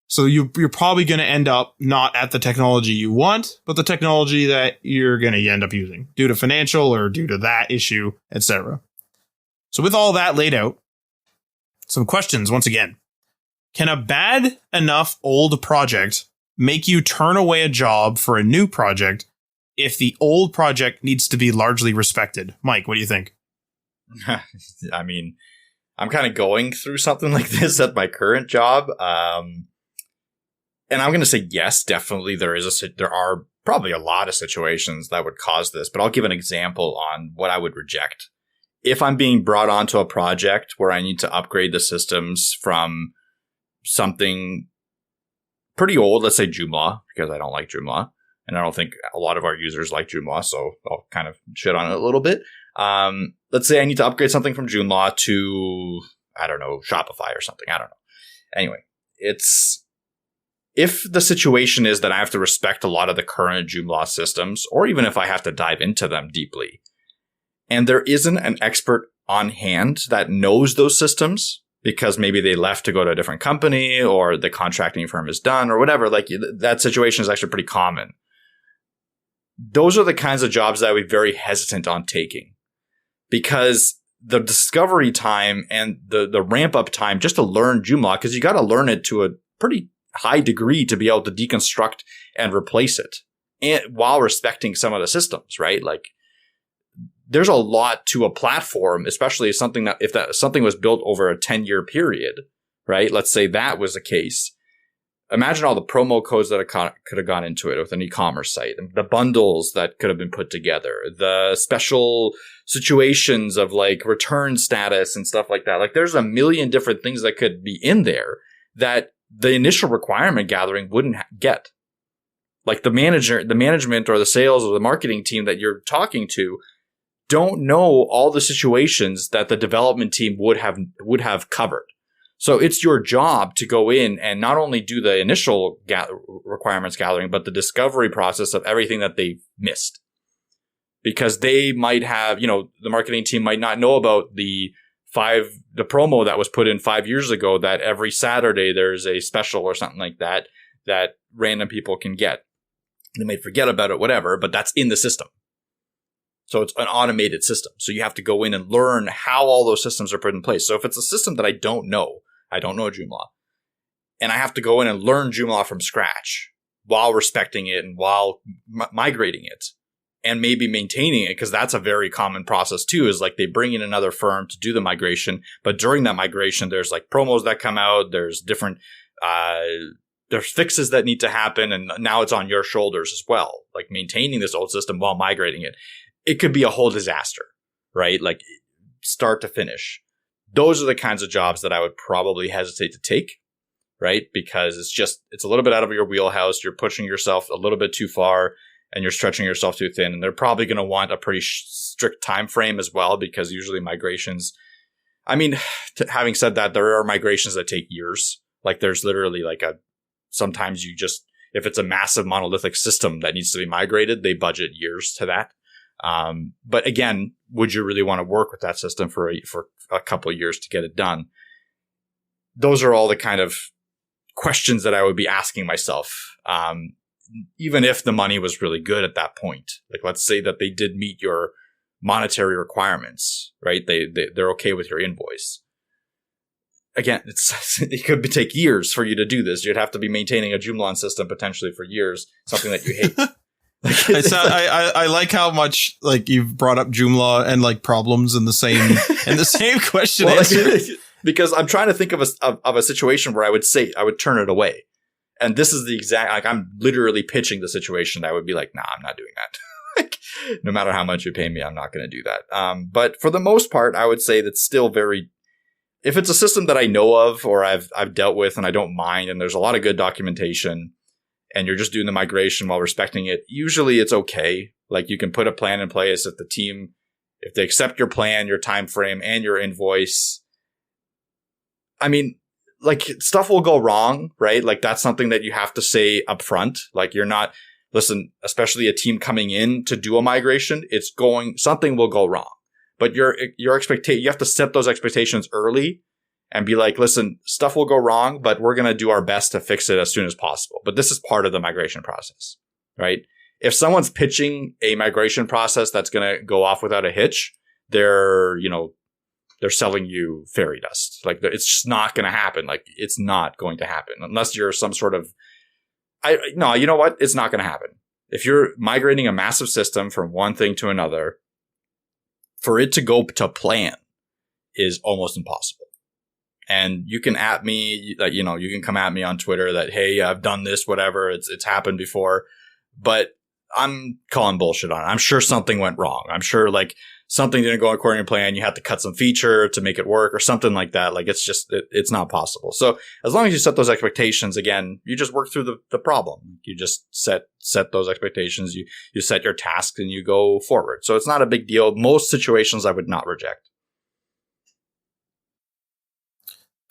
So you're probably going to end up not at the technology you want, but the technology that you're going to end up using due to financial or due to that issue, etc. So with all that laid out, some questions once again. Can a bad enough old project make you turn away a job for a new project if the old project needs to be largely respected? Mike, what do you think? I mean, I'm kind of going through something like this at my current job. And I'm going to say yes, definitely there are probably a lot of situations that would cause this, but I'll give an example on what I would reject. If I'm being brought onto a project where I need to upgrade the systems from something pretty old, let's say Joomla, because I don't like Joomla, and I don't think a lot of our users like Joomla, so I'll kind of shit on it a little bit. Let's say I need to upgrade something from Joomla to, I don't know, Shopify or something. I don't know. Anyway, if the situation is that I have to respect a lot of the current Joomla systems, or even if I have to dive into them deeply, and there isn't an expert on hand that knows those systems, because maybe they left to go to a different company or the contracting firm is done or whatever, like that situation is actually pretty common. Those are the kinds of jobs that I would be very hesitant on taking, because the discovery time and the ramp up time just to learn Joomla, because you got to learn it to a pretty high degree to be able to deconstruct and replace it, and while respecting some of the systems, right? Like there's a lot to a platform, especially if something was built over a 10-year period, right? Let's say that was the case. Imagine all the promo codes that could have gone into it with an e-commerce site, the bundles that could have been put together, the special situations of like return status and stuff like that. Like there's a million different things that could be in there that the initial requirement gathering wouldn't get. Like the management or the sales or the marketing team that you're talking to don't know all the situations that the development team would have covered. So it's your job to go in and not only do the initial requirements gathering, but the discovery process of everything that they missed. Because they might have, the marketing team might not know about the promo that was put in 5 years ago, that every Saturday there's a special or something like that random people can get. They may forget about it, whatever, but that's in the system. So it's an automated system. So you have to go in and learn how all those systems are put in place. So if it's a system that I don't know Joomla, and I have to go in and learn Joomla from scratch while respecting it and while migrating it and maybe maintaining it, because that's a very common process too, is like they bring in another firm to do the migration. But during that migration, there's like promos that come out. There's different, there's fixes that need to happen. And now it's on your shoulders as well, like maintaining this old system while migrating it. It could be a whole disaster, right? Like start to finish. Those are the kinds of jobs that I would probably hesitate to take, right? Because it's a little bit out of your wheelhouse. You're pushing yourself a little bit too far and you're stretching yourself too thin. And they're probably going to want a pretty strict time frame as well, because usually migrations, having said that, there are migrations that take years. Like there's literally sometimes if it's a massive monolithic system that needs to be migrated, they budget years to that. But again, would you really want to work with that system for a couple of years to get it done? Those are all the kind of questions that I would be asking myself. Even if the money was really good at that point, like let's say that they did meet your monetary requirements, right? They're okay with your invoice. Again, it could take years for you to do this. You'd have to be maintaining a Joomla system potentially for years, something that you hate. I like how much like you've brought up Joomla and like problems in the same question. Well, because I'm trying to think of a situation where I would turn it away, and this is the exact, I'm literally pitching the situation that I would be like, nah, I'm not doing that. No matter how much you pay me, I'm not going to do that. But for the most part, I would say that's still very. If it's a system that I know of or I've dealt with and I don't mind, and there's a lot of good documentation, and you're just doing the migration while respecting it, usually it's okay. Like you can put a plan in place if they accept your plan, your time frame, and your invoice. like stuff will go wrong, right? Like that's something that you have to say up front. Like you're not, listen, especially a team coming in to do a migration, something will go wrong. But your expectation, you have to set those expectations early and be like, listen, stuff will go wrong, but we're going to do our best to fix it as soon as possible. But this is part of the migration process, right? If someone's pitching a migration process that's going to go off without a hitch, they're selling you fairy dust. Like it's just not going to happen. Like it's not going to happen unless you're some sort of, you know what? It's not going to happen. If you're migrating a massive system from one thing to another, for it to go to plan is almost impossible. And you can at me that, you can come at me on Twitter that, hey, I've done this, whatever. It's happened before, but I'm calling bullshit on it. I'm sure something went wrong. I'm sure like something didn't go according to plan. You had to cut some feature to make it work or something like that. Like it's not possible. So as long as you set those expectations, again, you just work through the problem. You just set those expectations. You set your tasks and you go forward. So it's not a big deal. Most situations I would not reject.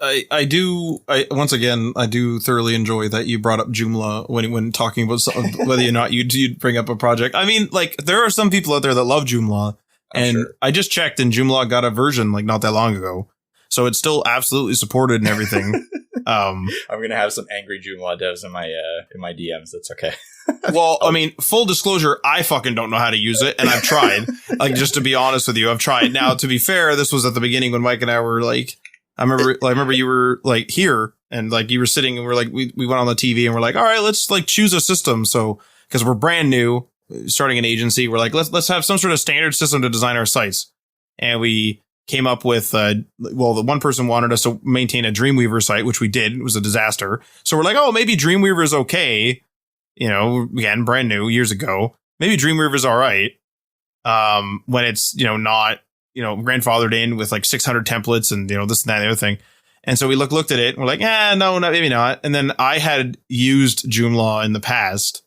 I do thoroughly enjoy that you brought up Joomla when talking about whether or not you'd bring up a project. I mean, like there are some people out there that love Joomla, and sure. I just checked and Joomla got a version like not that long ago, so it's still absolutely supported and everything. I'm gonna have some angry Joomla devs in my DMs. That's okay. Well, I mean, full disclosure, I fucking don't know how to use it, and I've tried. Like just to be honest with you, I've tried. Now, to be fair, this was at the beginning when Mike and I were like. I remember you were like here and like you were sitting and we're like, we went on the TV and we're like, all right, let's like choose a system. So, cause we're brand new starting an agency. We're like, let's have some sort of standard system to design our sites. And we came up with, the one person wanted us to maintain a Dreamweaver site, which we did. It was a disaster. So we're like, oh, maybe Dreamweaver is okay. Again, brand new years ago, maybe Dreamweaver is all right. When it's, not, grandfathered in with like 600 templates and, this and that and the other thing. And so we looked at it and we're like, no, maybe not. And then I had used Joomla in the past,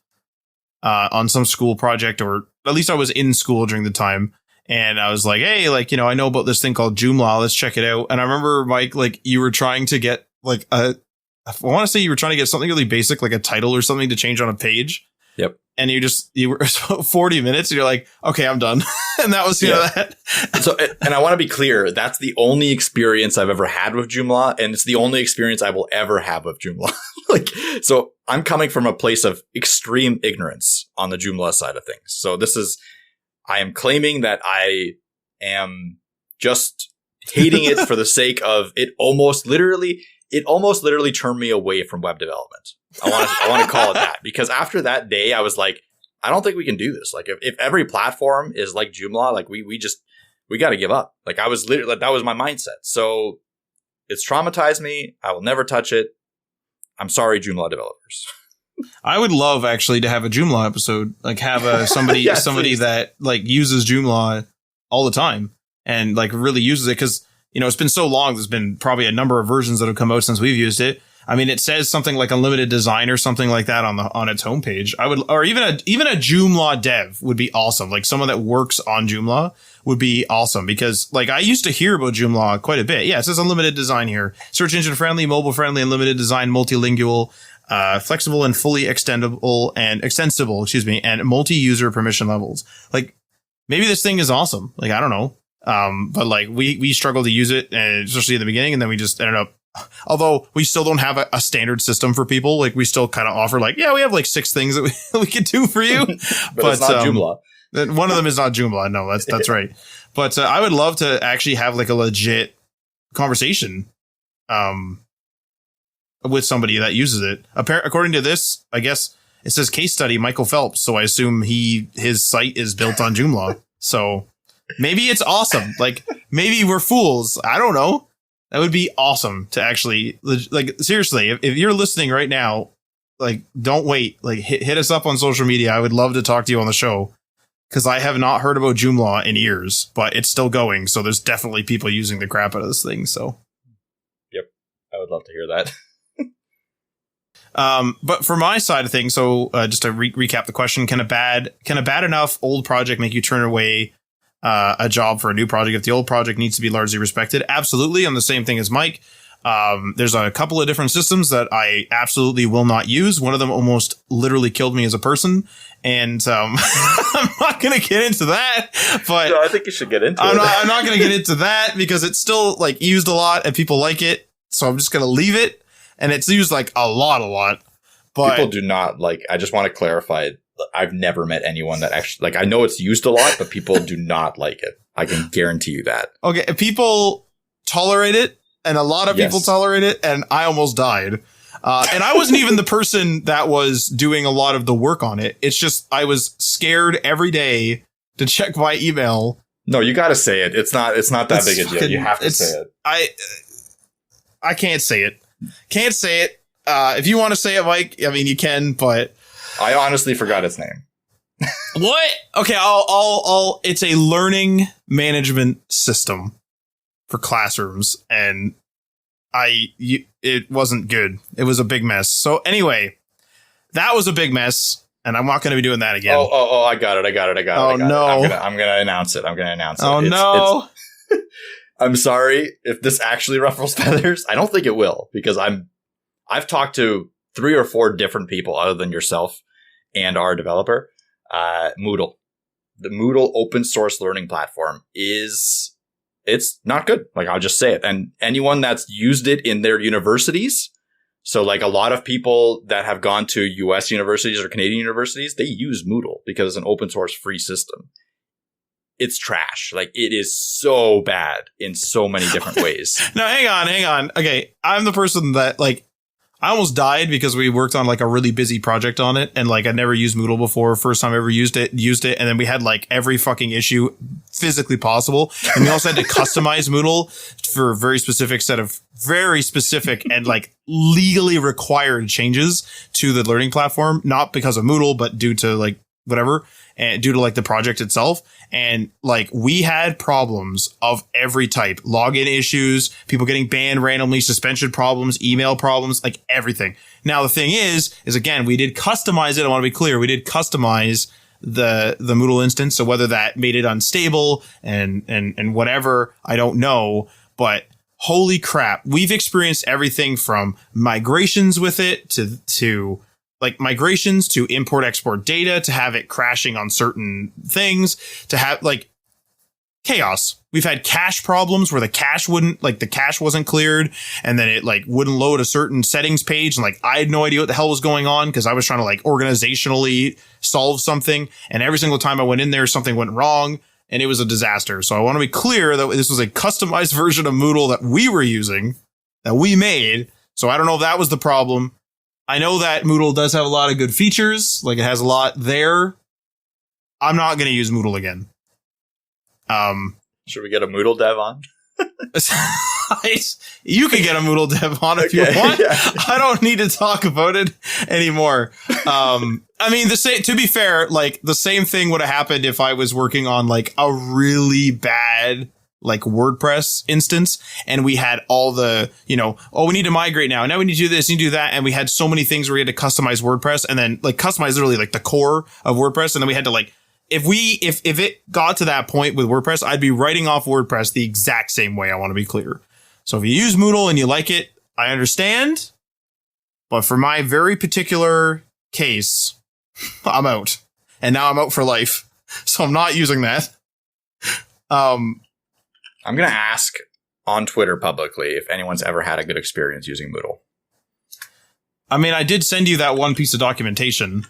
on some school project, or at least I was in school during the time. And I was like, hey, like, I know about this thing called Joomla. Let's check it out. And I remember, Mike, like you were trying to get like I want to say you were trying to get something really basic, like a title or something to change on a page. Yep. And you were 40 minutes and you're like, okay, I'm done. And that was, that. So, and I want to be clear, that's the only experience I've ever had with Joomla. And it's the only experience I will ever have with Joomla. So I'm coming from a place of extreme ignorance on the Joomla side of things. So I am claiming that I am just hating it for the sake of it almost literally turned me away from web development. I want to call it that, because after that day, I was like, I don't think we can do this. Like if every platform is like Joomla, like we got to give up. Like I was literally, that was my mindset. So it's traumatized me. I will never touch it. I'm sorry, Joomla developers. I would love actually to have a Joomla episode, like have somebody please. that like uses Joomla all the time and like really uses it. Cause it's been so long. There's been probably a number of versions that have come out since we've used it. I mean, it says something like unlimited design or something like that on its homepage. Or even a Joomla dev would be awesome. Like someone that works on Joomla would be awesome, because like I used to hear about Joomla quite a bit. Yeah, it says unlimited design here. Search engine friendly, mobile friendly, unlimited design, multilingual, flexible and fully extensible, and multi-user permission levels. Like maybe this thing is awesome. Like, I don't know. But like we struggled to use it, and especially in the beginning, and then we just ended up, although we still don't have a standard system for people, like we still kind of offer like, yeah, we have like 6 things that we could do for you. but it's not Joomla. One of them is not Joomla. No, that's right. But I would love to actually have like a legit conversation, with somebody that uses it. According to this, I guess it says case study Michael Phelps. So I assume his site is built on Joomla. So maybe it's awesome. Like maybe we're fools. I don't know. That would be awesome to actually, like, seriously, if you're listening right now, like, don't wait. Like, hit us up on social media. I would love to talk to you on the show, because I have not heard about Joomla in years, but it's still going. So there's definitely people using the crap out of this thing. So, yep, I would love to hear that. But for my side of things, so just to recap the question, can a bad enough old project make you turn away a job for a new project if the old project needs to be largely respected? Absolutely. I'm the same thing as Mike. There's a couple of different systems that I absolutely will not use. One of them almost literally killed me as a person. And I'm not going to get into that. But no, I think you should get into it. I'm not going to get into that because it's still like used a lot and people like it. So I'm just going to leave it. And it's used like a lot. But people do not like. I just want to clarify. I've never met anyone that actually like. I know it's used a lot, but people do not like it. I can guarantee you that. Okay, people tolerate it. And a lot of people tolerate it, and I almost died. And I wasn't even the person that was doing a lot of the work on it. It's just I was scared every day to check my email. No, you got to say it. It's not that big a deal. You have to say it. I can't say it. Can't say it. If you want to say it, Mike, I mean, you can, but I honestly forgot its name. What? Okay, I'll. It's a learning management system for classrooms, and it wasn't good. It was a big mess. So anyway, that was a big mess, and I'm not going to be doing that again. Oh, I got it. Oh, no. I'm going to announce it. Oh, no. I'm sorry if this actually ruffles feathers. I don't think it will, because I've talked to 3 or 4 different people other than yourself and our developer. Moodle. The Moodle open source learning platform it's not good. Like, I'll just say it. And anyone that's used it in their universities, so like a lot of people that have gone to US universities or Canadian universities, they use Moodle because it's an open source free system. It's trash. Like, it is so bad in so many different ways. No, hang on. Okay, I'm the person that, like, I almost died because we worked on like a really busy project on it, and like I'd never used Moodle before. First time I ever used it, and then we had like every fucking issue physically possible, and we also had to customize Moodle for a very specific set of very specific and like legally required changes to the learning platform, not because of Moodle, but due to like whatever, and due to like the project itself. And like we had problems of every type, login issues, people getting banned randomly, suspension problems, email problems, like everything. Now, the thing is again, we did customize it. I want to be clear. We did customize the Moodle instance. So whether that made it unstable and whatever, I don't know, but holy crap. We've experienced everything from migrations with it to like migrations to import export data, to have it crashing on certain things, to have like chaos. We've had cache problems where the cache wasn't cleared, and then it like wouldn't load a certain settings page. And like, I had no idea what the hell was going on because I was trying to like organizationally solve something. And every single time I went in there, something went wrong and it was a disaster. So I want to be clear that this was a customized version of Moodle that we were using, that we made. So I don't know if that was the problem. I know that Moodle does have a lot of good features. Like, it has a lot there. I'm not going to use Moodle again. Should we get a Moodle dev on? You can get a Moodle dev on if you want. Yeah. I don't need to talk about it anymore. I mean, to be fair, like the same thing would have happened if I was working on like a really bad like WordPress instance, and we had all the, we need to migrate now. Now we need to do this, and do that. And we had so many things where we had to customize WordPress, and then like customize literally like the core of WordPress. And then we had to like, if it got to that point with WordPress, I'd be writing off WordPress the exact same way. I want to be clear. So if you use Moodle and you like it, I understand. But for my very particular case, I'm out. And now I'm out for life. So I'm not using that. I'm going to ask on Twitter publicly if anyone's ever had a good experience using Moodle. I mean, I did send you that one piece of documentation.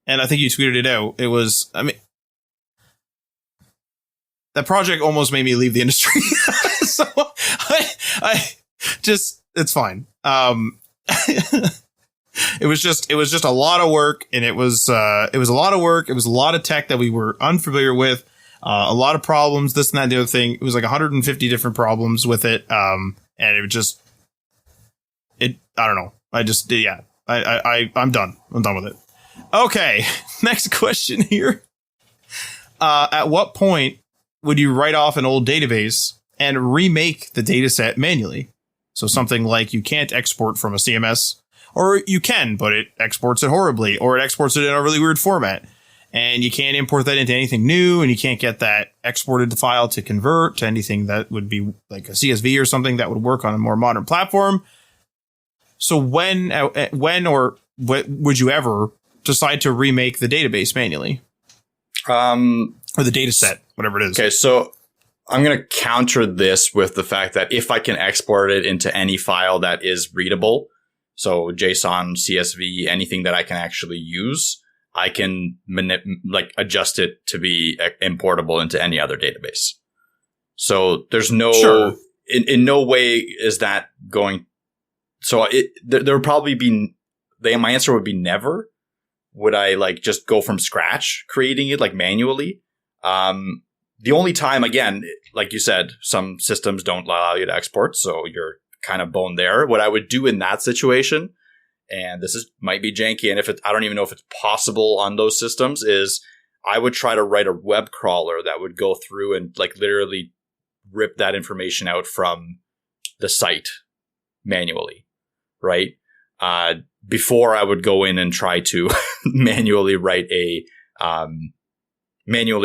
And I think you tweeted it out. It was, I mean, that project almost made me leave the industry. So I just, it's fine. It was just a lot of work, and it was a lot of work. It was a lot of tech that we were unfamiliar with. A lot of problems, this and that, and the other thing. It was like 150 different problems with it. And I don't know. I'm done. I'm done with it. Okay. Next question here. At what point would you write off an old database and remake the data set manually? So something like you can't export from a CMS, or you can, but it exports it horribly, or it exports it in a really weird format. and you can't import that into anything new, and you can't get that exported file to convert to anything that would be like a CSV or something that would work on a more modern platform. So when or would you ever decide to remake the database manually? Or the data set, whatever it is. Okay, so I'm going to counter this with the fact that if I can export it into any file that is readable, so JSON, CSV, anything that I can actually use, I can adjust it to be importable into any other database. So there's no, sure. in no way is that going. So there would probably be, my answer would be never. Would I just go from scratch creating it manually? The only time, again, like you said, some systems don't allow you to export, so you're kind of boned there. What I would do in that situation, and might be janky, and I don't even know if it's possible on those systems, is I would try to write a web crawler that would go through and literally rip that information out from the site manually, right? Before I would go in and try to manually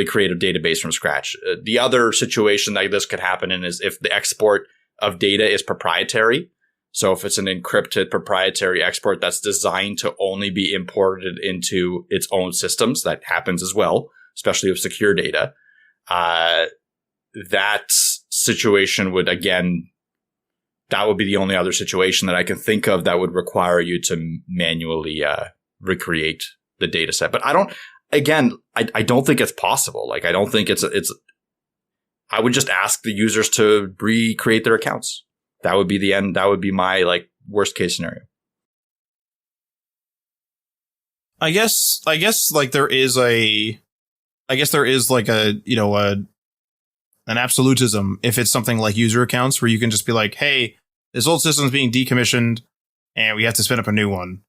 create a database from scratch. The other situation that this could happen in is if the export of data is proprietary. So if it's an encrypted proprietary export that's designed to only be imported into its own systems, that happens as well, especially with secure data. That situation would, again, that would be the only other situation that I can think of that would require you to manually recreate the data set. But I don't think it's possible. I don't think it's I would just ask the users to recreate their accounts. That would be the end. That would be my worst case scenario. I guess there is an absolutism if it's something like user accounts where you can just be like, hey, this old system's being decommissioned and we have to spin up a new one.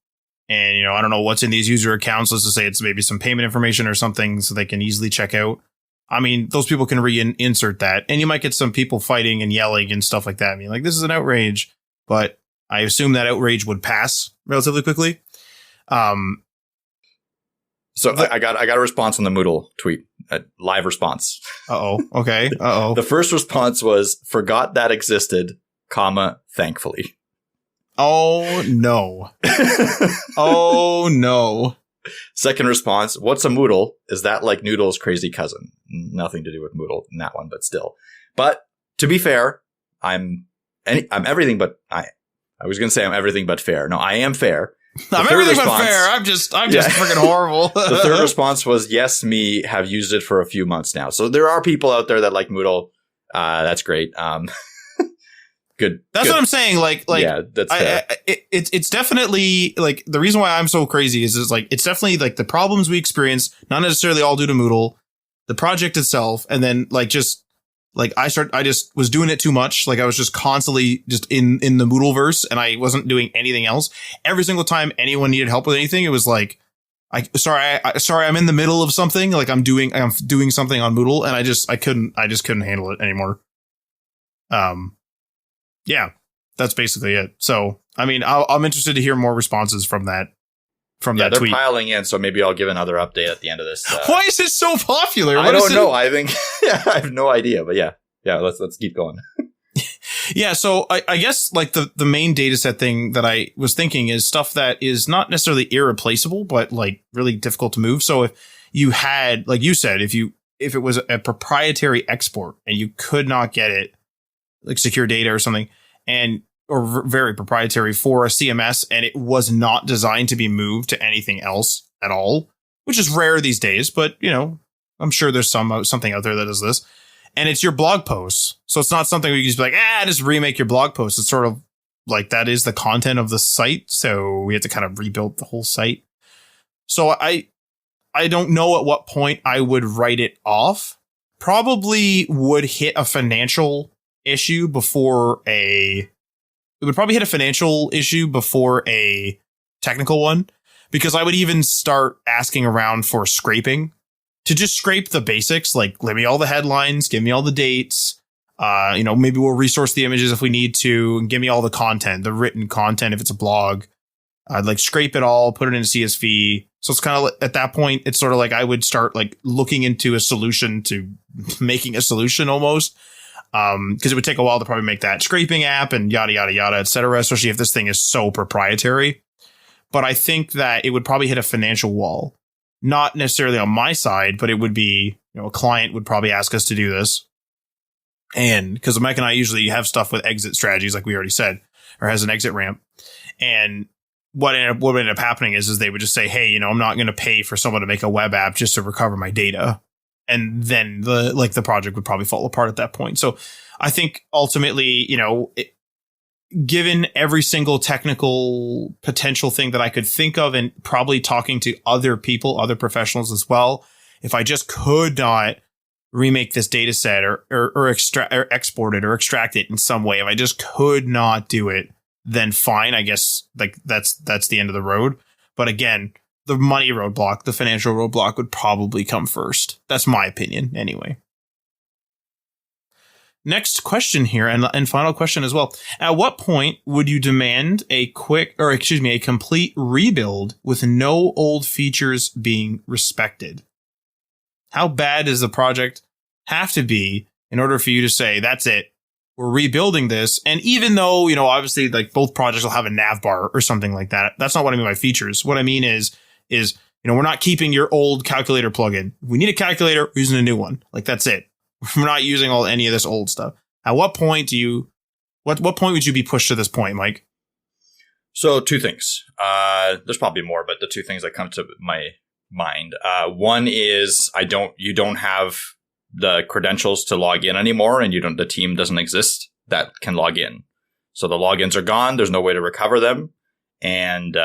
And, I don't know what's in these user accounts. Let's just say it's maybe some payment information or something so they can easily check out. I mean, those people can reinsert that, and you might get some people fighting and yelling and stuff like that. I mean, this is an outrage, but I assume that outrage would pass relatively quickly. So I got a response on the Moodle tweet, a live response. Okay. The first response was, forgot that existed, thankfully. Oh, no. Oh, no. Second response, what's a Moodle? Is that like Noodle's crazy cousin? Nothing to do with Moodle in that one, but still. But to be fair, I'm everything but I was going to say I'm everything but fair. No, I am fair. I'm everything but fair. I'm just freaking horrible. The third response was, yes, me have used it for a few months now. So there are people out there that like Moodle. That's great. Good. That's what I'm saying. Yeah, that's fair. It's definitely the reason why I'm so crazy is it's definitely the problems we experience, not necessarily all due to Moodle, the project itself, and then I just was doing it too much. I was just constantly just in the Moodleverse, and I wasn't doing anything else. Every single time anyone needed help with anything, it was sorry, I'm in the middle of something. I'm doing something on Moodle, and I just couldn't handle it anymore. Yeah, that's basically it. So, I mean, I'm interested to hear more responses from that they're tweet. Piling in, so maybe I'll give another update at the end of this. Why is it so popular? I don't know. I think I have no idea, but yeah. Let's keep going. Yeah, so I guess the main data set thing that I was thinking is stuff that is not necessarily irreplaceable, but really difficult to move. So if you had, like you said, if it was a proprietary export and you could not get it, secure data or something, or very proprietary for a CMS, and it was not designed to be moved to anything else at all, which is rare these days, but I'm sure there's something out there that does this. And it's your blog posts. So it's not something where you just be like, just remake your blog post. It's sort of that is the content of the site. So we have to kind of rebuild the whole site. So I don't know at what point I would write it off. Probably would hit a financial issue before it would probably hit a financial issue before a technical one, because I would even start asking around for scraping to just scrape the basics. Give me all the headlines, give me all the dates. Maybe we'll resource the images if we need to, and give me all the content, the written content if it's a blog. I'd scrape it all, put it in a CSV, So it's kind of at that point, it's sort of like I would start like looking into a solution to making a solution almost. Because it would take a while to probably make that scraping app and yada, yada, yada, et cetera, especially if this thing is so proprietary. But I think that it would probably hit a financial wall, not necessarily on my side, but it would be, a client would probably ask us to do this. And because Mike and I usually have stuff with exit strategies, like we already said, or has an exit ramp. And what would end up happening is they would just say, hey, I'm not going to pay for someone to make a web app just to recover my data. And then the project would probably fall apart at that point. So I think ultimately, given every single technical potential thing that I could think of, and probably talking to other people, other professionals as well, if I just could not remake this data set or export it or extract it in some way, if I just could not do it, then fine. I guess like that's the end of the road. But again, the money roadblock, the financial roadblock would probably come first. That's my opinion anyway. Next question here, and final question as well. At what point would you demand a complete rebuild with no old features being respected? How bad does the project have to be in order for you to say, that's it, we're rebuilding this? And even though, obviously like both projects will have a nav bar or something like that, that's not what I mean by features. What I mean is, we're not keeping your old calculator plugin. If we need a calculator, we're using a new one. Like that's it. We're not using any of this old stuff. At what point what point would you be pushed to this point, Mike? So 2 things. There's probably more, but the 2 things that come to my mind. One is you don't have the credentials to log in anymore, and the team doesn't exist that can log in. So the logins are gone. There's no way to recover them. And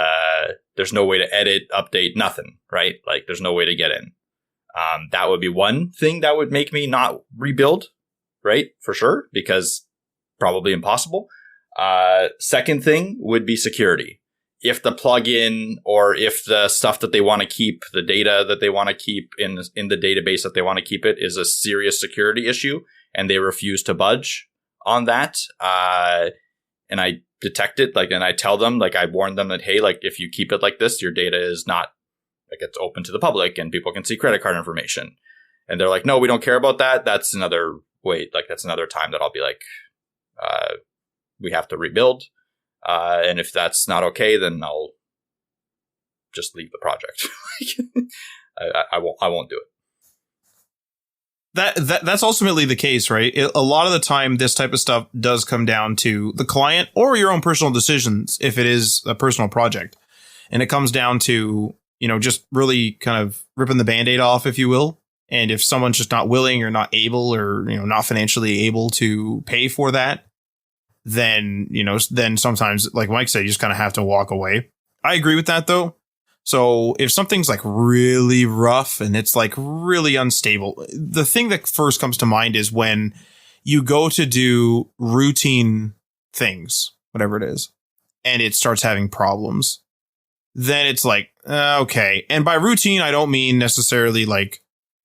there's no way to edit, update, nothing, right? Like there's no way to get in. That would be one thing that would make me not rebuild, right? For sure, because probably impossible. Second thing would be security. If the plugin or if the stuff that they want to keep, the data that they want to keep in the database that they want to keep it is a serious security issue and they refuse to budge on that, and I detect it, and I tell them, I warn them that, hey, if you keep it like this, your data is not, it's open to the public and people can see credit card information. And they're like, no, we don't care about that. That's another way, that's another time that I'll be like, we have to rebuild. And if that's not okay, then I'll just leave the project. I won't do it. That's ultimately the case, right? A lot of the time, this type of stuff does come down to the client or your own personal decisions if it is a personal project. And it comes down to, just really kind of ripping the Band-Aid off, if you will. And if someone's just not willing or not able or, not financially able to pay for that, then, then sometimes, like Mike said, you just kind of have to walk away. I agree with that, though. So if something's really rough and it's really unstable, the thing that first comes to mind is when you go to do routine things, whatever it is, and it starts having problems. Then it's okay. And by routine, I don't mean necessarily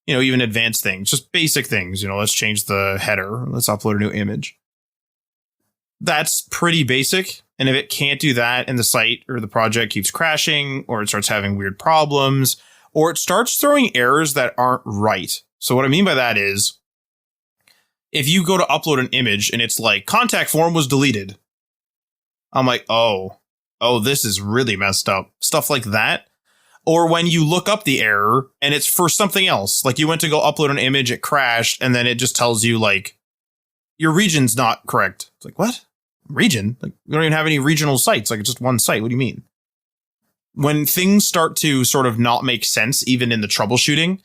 even advanced things, just basic things. Let's change the header. Let's upload a new image. That's pretty basic. And if it can't do that and the site or the project keeps crashing or it starts having weird problems or it starts throwing errors that aren't right. So what I mean by that is if you go to upload an image and it's contact form was deleted, I'm oh, this is really messed up. Stuff like that. Or when you look up the error and it's for something else, you went to go upload an image, it crashed, and then it just tells you your region's not correct. It's what? Region? We don't even have any regional sites. It's just one site. What do you mean? When things start to sort of not make sense, even in the troubleshooting,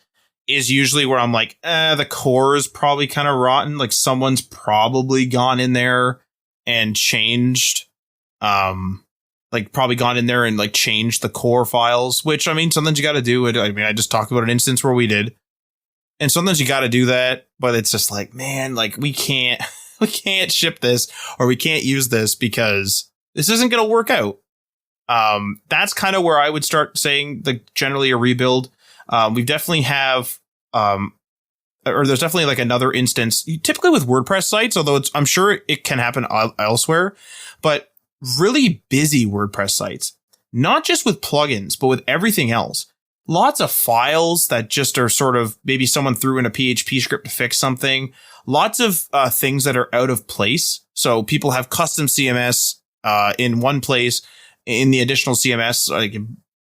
is usually where I'm the core is probably kind of rotten. Someone's probably gone in there and changed, probably gone in there and changed the core files, which sometimes you got to do it. I just talked about an instance where we did. And sometimes you got to do that, but it's just man, we can't ship this or we can't use this because this isn't going to work out. That's kind of where I would start saying generally a rebuild. We definitely have, or there's definitely another instance, typically with WordPress sites, although I'm sure it can happen elsewhere, but really busy WordPress sites, not just with plugins, but with everything else. lots of files that just are sort of maybe someone threw in a PHP script to fix something. Lots of things that are out of place. So people have custom CMS in one place in the additional CMS, like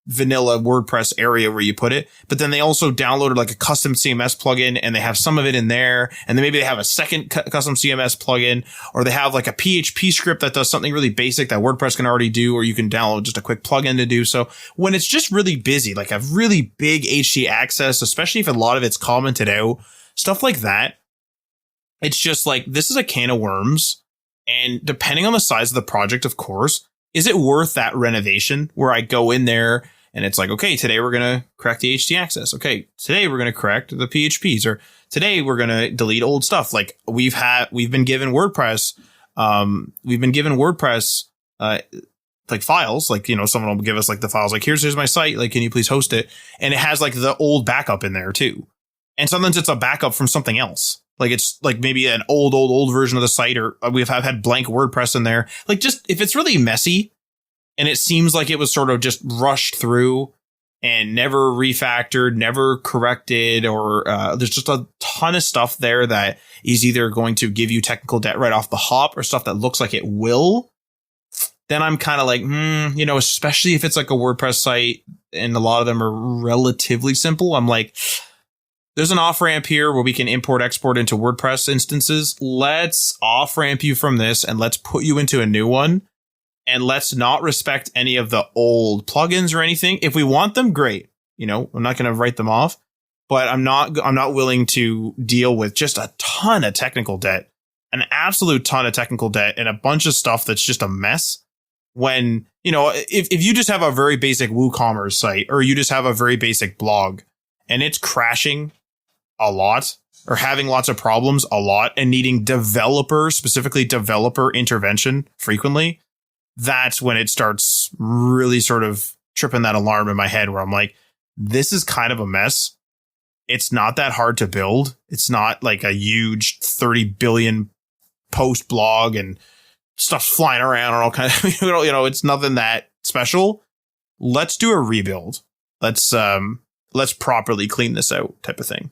vanilla WordPress area where you put it. But then they also downloaded like a custom CMS plugin and they have some of it in there. And then maybe they have a second custom CMS plugin, or they have like a PHP script that does something really basic that WordPress can already do, or you can download just a quick plugin to do. So when it's just really busy, like a really big HT access, especially if a lot of it's commented out, stuff like that, it's just like, this is a can of worms. And depending on the size of the project, of course, is it worth that renovation where I go in there and it's like, okay, today we're going to correct the HT access. Okay, today we're going to correct the PHPs, or today we're going to delete old stuff. Like we've been given WordPress, like files, like, you know, someone will give us like the files, like here's my site. Like, can you please host it? And it has like the old backup in there too. And sometimes it's a backup from something else. Like it's like maybe an old version of the site, or I've had blank WordPress in there. Like just if it's really messy and it seems like it was sort of just rushed through and never refactored, never corrected, or there's just a ton of stuff there that is either going to give you technical debt right off the hop or stuff that looks like it will, then I'm kind of like, you know, especially if it's like a WordPress site and a lot of them are relatively simple. I'm like, there's an off ramp here where we can import, export into WordPress instances. Let's off ramp you from this and let's put you into a new one. And let's not respect any of the old plugins or anything. If we want them, great. You know, I'm not going to write them off, but I'm not willing to deal with just a ton of technical debt, an absolute ton of technical debt, and a bunch of stuff that's just a mess. When, you know, if you just have a very basic WooCommerce site, or you just have a very basic blog and it's crashing a lot or having lots of problems a lot and needing specifically developer intervention frequently, that's when it starts really sort of tripping that alarm in my head where I'm like, this is kind of a mess. It's not that hard to build. It's not like a huge 30 billion post blog and stuff flying around and all kinds of, you know, it's nothing that special. Let's do a rebuild. Let's properly clean this out type of thing.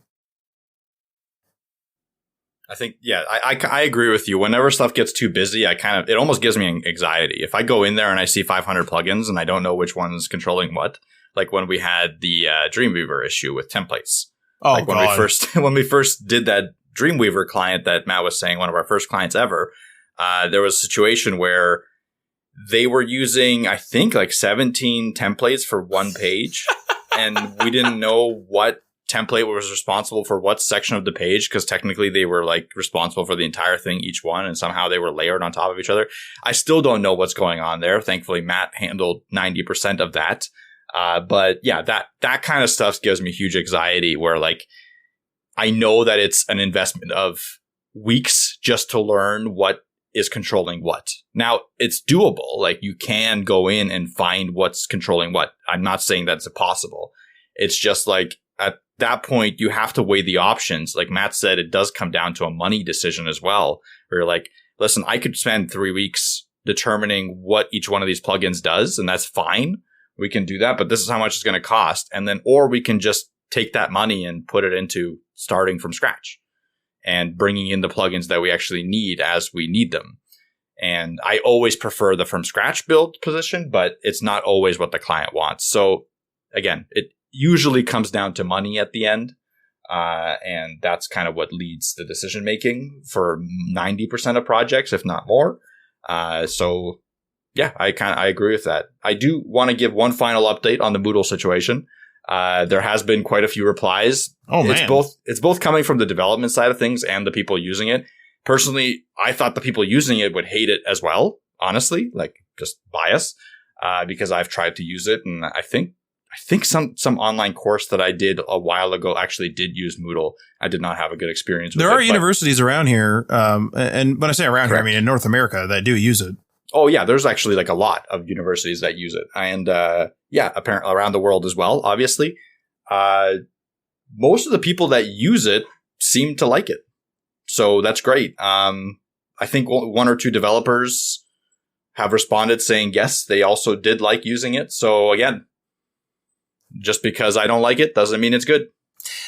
I think, yeah, I agree with you. Whenever stuff gets too busy, it almost gives me anxiety. If I go in there and I see 500 plugins and I don't know which one's controlling what, like when we had the Dreamweaver issue with templates. Oh, like God. when we first did that Dreamweaver client that Matt was saying, one of our first clients ever, there was a situation where they were using, I think, like 17 templates for one page. And we didn't know what template was responsible for what section of the page, because technically they were like responsible for the entire thing, each one, and somehow they were layered on top of each other. I still don't know what's going on there. Thankfully, Matt handled 90% of that. But yeah, that kind of stuff gives me huge anxiety, where like I know that it's an investment of weeks just to learn what is controlling what. Now, it's doable. Like you can go in and find what's controlling what. I'm not saying that's impossible. It's just like at that point, you have to weigh the options. Like Matt said, it does come down to a money decision as well, where you're like, listen, I could spend 3 weeks determining what each one of these plugins does, and that's fine. We can do that, but this is how much it's going to cost. And then, or we can just take that money and put it into starting from scratch and bringing in the plugins that we actually need as we need them. And I always prefer the from scratch build position, but it's not always what the client wants. So again, it usually comes down to money at the end. And that's kind of what leads the decision making for 90% of projects, if not more. So yeah, I agree with that. I do want to give one final update on the Moodle situation. There has been quite a few replies. Oh man. It's both coming from the development side of things and the people using it. Personally, I thought the people using it would hate it as well, honestly, like just bias, because I've tried to use it. And I think some online course that I did a while ago actually did use Moodle. I did not have a good experience with it. There are universities around here, and when I say around Correct. here, I mean in North America, that do use it. Oh yeah, there's actually like a lot of universities that use it, and yeah, apparently around the world as well. Obviously, most of the people that use it seem to like it, so that's great. I think one or two developers have responded saying yes, they also did like using it. So again, Just because I don't like it doesn't mean it's good.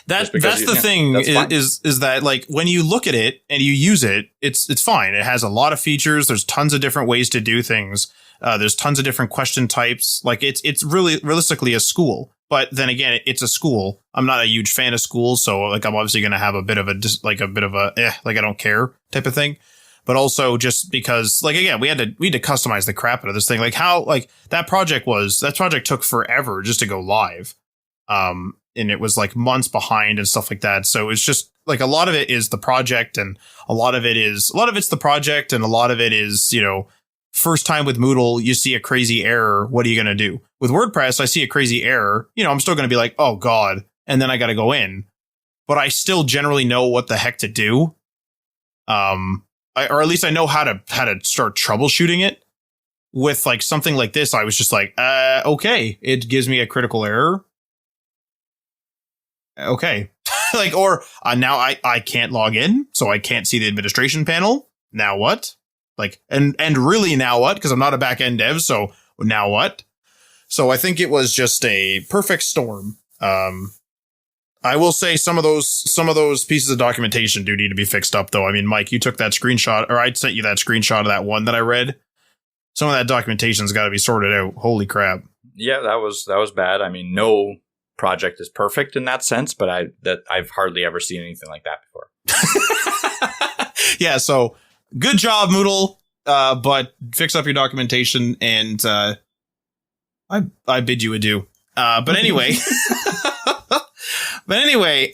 That's the thing is that like when you look at it and you use it, it's fine. It has a lot of features. There's tons of different ways to do things. There's tons of different question types. Like it's really realistically a school. But then again, it's a school. I'm not a huge fan of schools, so like I'm obviously going to have a bit of a I don't care type of thing. But also just because, like, again, we had to customize the crap out of this thing. Like how like that project took forever just to go live. And it was like months behind and stuff like that. So it's just like a lot of it is the project, and a lot of it's the project, and a lot of it is, you know, first time with Moodle, you see a crazy error. What are you going to do? With WordPress, I see a crazy error. You know, I'm still going to be like, oh God. And then I got to go in, but I still generally know what the heck to do. Or at least I know how to start troubleshooting it. With like something like this, I was just like, okay, it gives me a critical error. Okay. Like, or now I can't log in, so I can't see the administration panel. Now what? Like, and really now what? Because I'm not a back end dev, so now what? So I think it was just a perfect storm. I will say some of those pieces of documentation do need to be fixed up, though. I mean, Mike, you took that screenshot, or I sent you that screenshot of that one that I read. Some of that documentation's got to be sorted out. Holy crap! Yeah, that was bad. I mean, no project is perfect in that sense, but I've hardly ever seen anything like that before. Yeah, so good job, Moodle. But fix up your documentation, and I bid you adieu. But anyway. But anyway,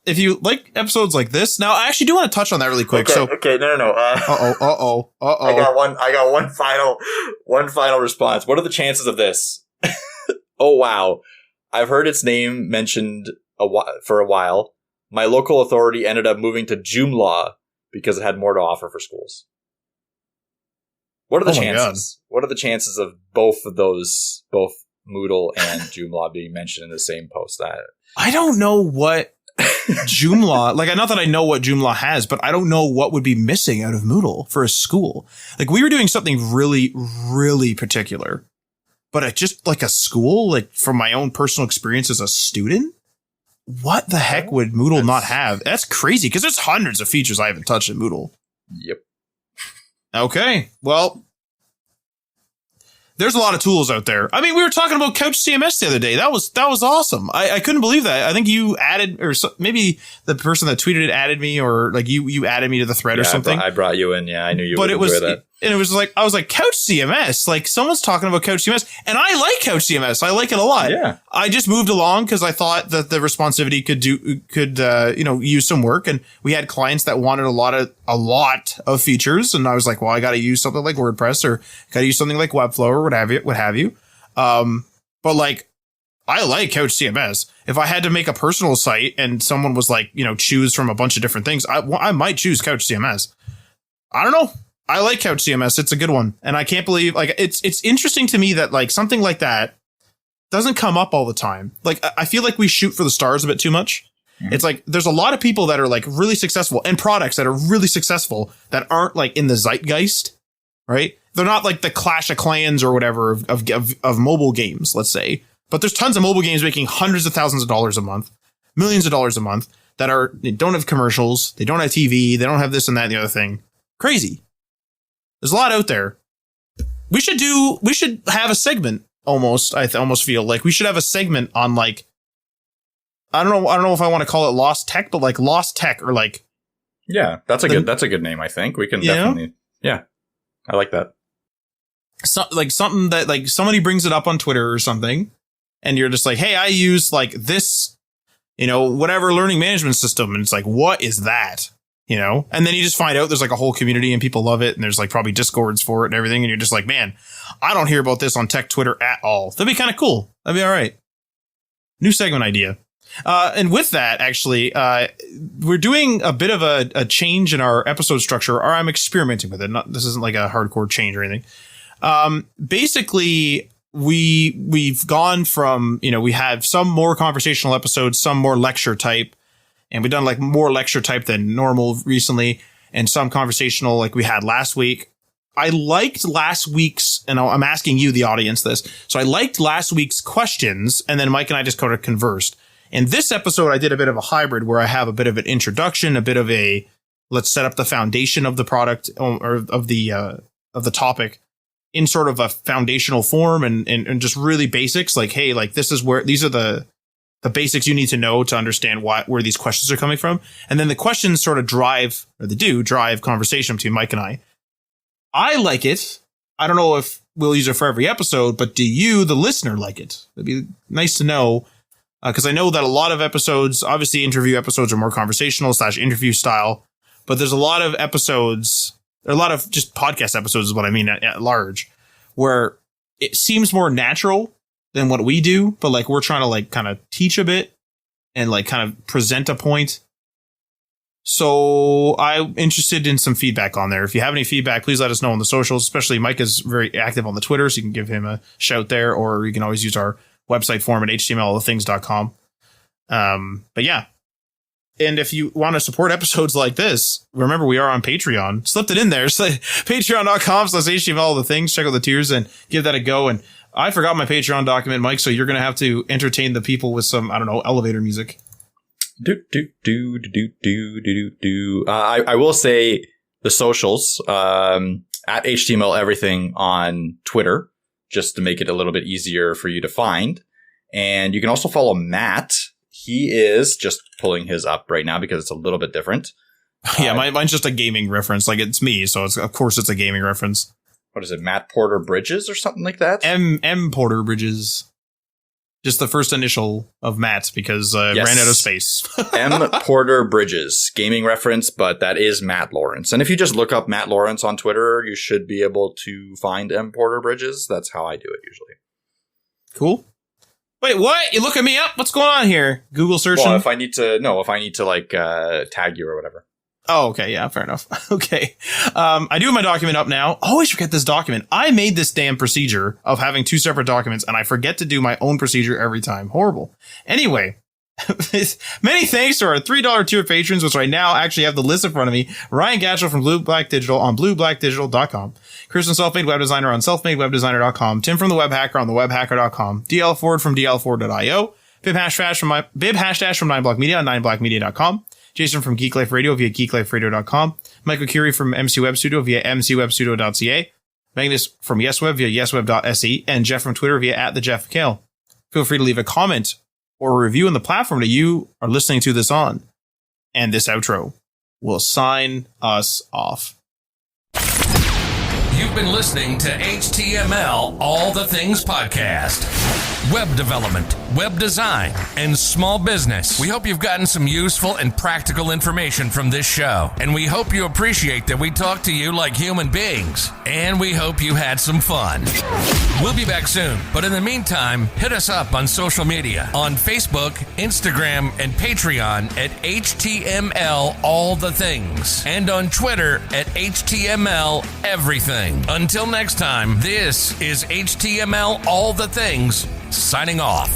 if you like episodes like this, now I actually do want to touch on that really quick. Okay, no. I got one final response. What are the chances of this? Oh wow, I've heard its name mentioned for a while. My local authority ended up moving to Joomla because it had more to offer for schools. What are the chances? What are the chances of both Moodle and Joomla being mentioned in the same post? I don't know what Joomla, like, not that I know what Joomla has, but I don't know what would be missing out of Moodle for a school. Like, we were doing something really, really particular, but it just like a school, like from my own personal experience as a student, what the heck would Moodle not have? That's crazy, because there's hundreds of features I haven't touched in Moodle. Yep. Okay, well, there's a lot of tools out there. I mean, we were talking about Couch CMS the other day. That was awesome. I couldn't believe that. I think you added, or maybe the person that tweeted it added me, or like you added me to the thread or something. I brought you in. Yeah, I knew you would enjoy that. And it was like, I was like, Couch CMS, like someone's talking about Couch CMS, and I like Couch CMS. I like it a lot. Yeah. I just moved along because I thought that the responsivity could use some work, and we had clients that wanted a lot of features, and I was like, well, I got to use something like WordPress, or got to use something like Webflow, or what have you. But like, I like Couch CMS. If I had to make a personal site and someone was like, choose from a bunch of different things, I might choose Couch CMS. I don't know. I like Couch CMS. It's a good one. And I can't believe, like, it's interesting to me that like something like that doesn't come up all the time. Like, I feel like we shoot for the stars a bit too much. Mm-hmm. It's like, there's a lot of people that are like really successful, and products that are really successful that aren't like in the zeitgeist, right? They're not like the Clash of Clans or whatever of mobile games, let's say. But there's tons of mobile games making hundreds of thousands of dollars a month, millions of dollars a month, they don't have commercials, they don't have TV, they don't have this and that and the other thing. Crazy. There's a lot out there. We should have a segment almost. I almost feel like we should have a segment on like, I don't know if I want to call it Lost Tech, but like Lost Tech, or like. Yeah, that's a good name. I think we can definitely. Yeah, I like that. So, like something that like somebody brings it up on Twitter or something, and you're just like, hey, I use like this, whatever learning management system. And it's like, what is that? And then you just find out there's like a whole community and people love it. And there's like probably Discords for it and everything. And you're just like, man, I don't hear about this on tech Twitter at all. That'd be kind of cool. That'd be all right. New segment idea. And with that, actually, we're doing a bit of a change in our episode structure, or I'm experimenting with it. This isn't like a hardcore change or anything. Basically, we've gone from, we have some more conversational episodes, some more lecture type. And we've done like more lecture type than normal recently, and some conversational like we had last week. I liked last week's, and I'm asking you, the audience, this. So I liked last week's questions, and then Mike and I just kind of conversed. In this episode, I did a bit of a hybrid where I have a bit of an introduction, a bit of a let's set up the foundation of the product or of the topic in sort of a foundational form and just really basics. Like, hey, like this is where these are the basics you need to know to understand where these questions are coming from. And then the questions sort of drive conversation between Mike and I. I like it. I don't know if we'll use it for every episode, but do you, the listener, like it? It'd be nice to know. Because I know that a lot of episodes, obviously interview episodes are more conversational / interview style, but there's a lot of episodes, a lot of just podcast episodes is what I mean at large, where it seems more natural than what we do, but like we're trying to like kind of teach a bit and like kind of present a point. So I'm interested in some feedback on there. If you have any feedback, please let us know on the socials, especially Mike is very active on the Twitter, so you can give him a shout there, or you can always use our website form at htmlallthethings.com. But yeah. And if you want to support episodes like this, remember we are on Patreon. Slipped it in there. So patreon.com/htmlallthethings. Check out the tiers and give that a go. And I forgot my Patreon document, Mike, so you're going to have to entertain the people with some, I don't know, elevator music. I will say the socials, at HTML everything on Twitter, just to make it a little bit easier for you to find. And you can also follow Matt. He is just pulling his up right now because it's a little bit different. Yeah, mine's just a gaming reference. Like it's me, so of course it's a gaming reference. What is it? Matt Porter Bridges or something like that? M Porter Bridges. Just the first initial of Matt because ran out of space. M Porter Bridges, gaming reference, but that is Matt Lawrence. And if you just look up Matt Lawrence on Twitter, you should be able to find M Porter Bridges. That's how I do it usually. Cool. Wait, what? You looking me up? What's going on here? Google searching? Well, if I need to like tag you or whatever. Oh, okay. Yeah, fair enough. Okay. I do have my document up now. Always forget this document. I made this damn procedure of having two separate documents, and I forget to do my own procedure every time. Horrible. Anyway, many thanks to our $3 tier patrons, which I now actually have the list in front of me. Ryan Gatchell from Blue Black Digital on blueblackdigital.com. Kristen Selfmade Web Designer on selfmadewebdesigner.com. Tim from the Web Hacker on thewebhacker.com. DL Ford from dlford.io. Bib Hashdash from 9block Media on 9blockmedia.com. Jason from Geek Life Radio via geekliferadio.com. Michael Curie from MC Web Studio via mcwebstudio.ca. Magnus from YesWeb via yesweb.se. And Jeff from Twitter via @thejeffmcHale. Feel free to leave a comment or a review on the platform that you are listening to this on. And this outro will sign us off. You've been listening to HTML All the Things Podcast. Web development, web design, and small business. We hope you've gotten some useful and practical information from this show. And we hope you appreciate that we talk to you like human beings. And we hope you had some fun. We'll be back soon. But in the meantime, hit us up on social media on Facebook, Instagram, and Patreon at HTML All the Things. And on Twitter at HTML Everything. Until next time, this is HTML All the Things, signing off.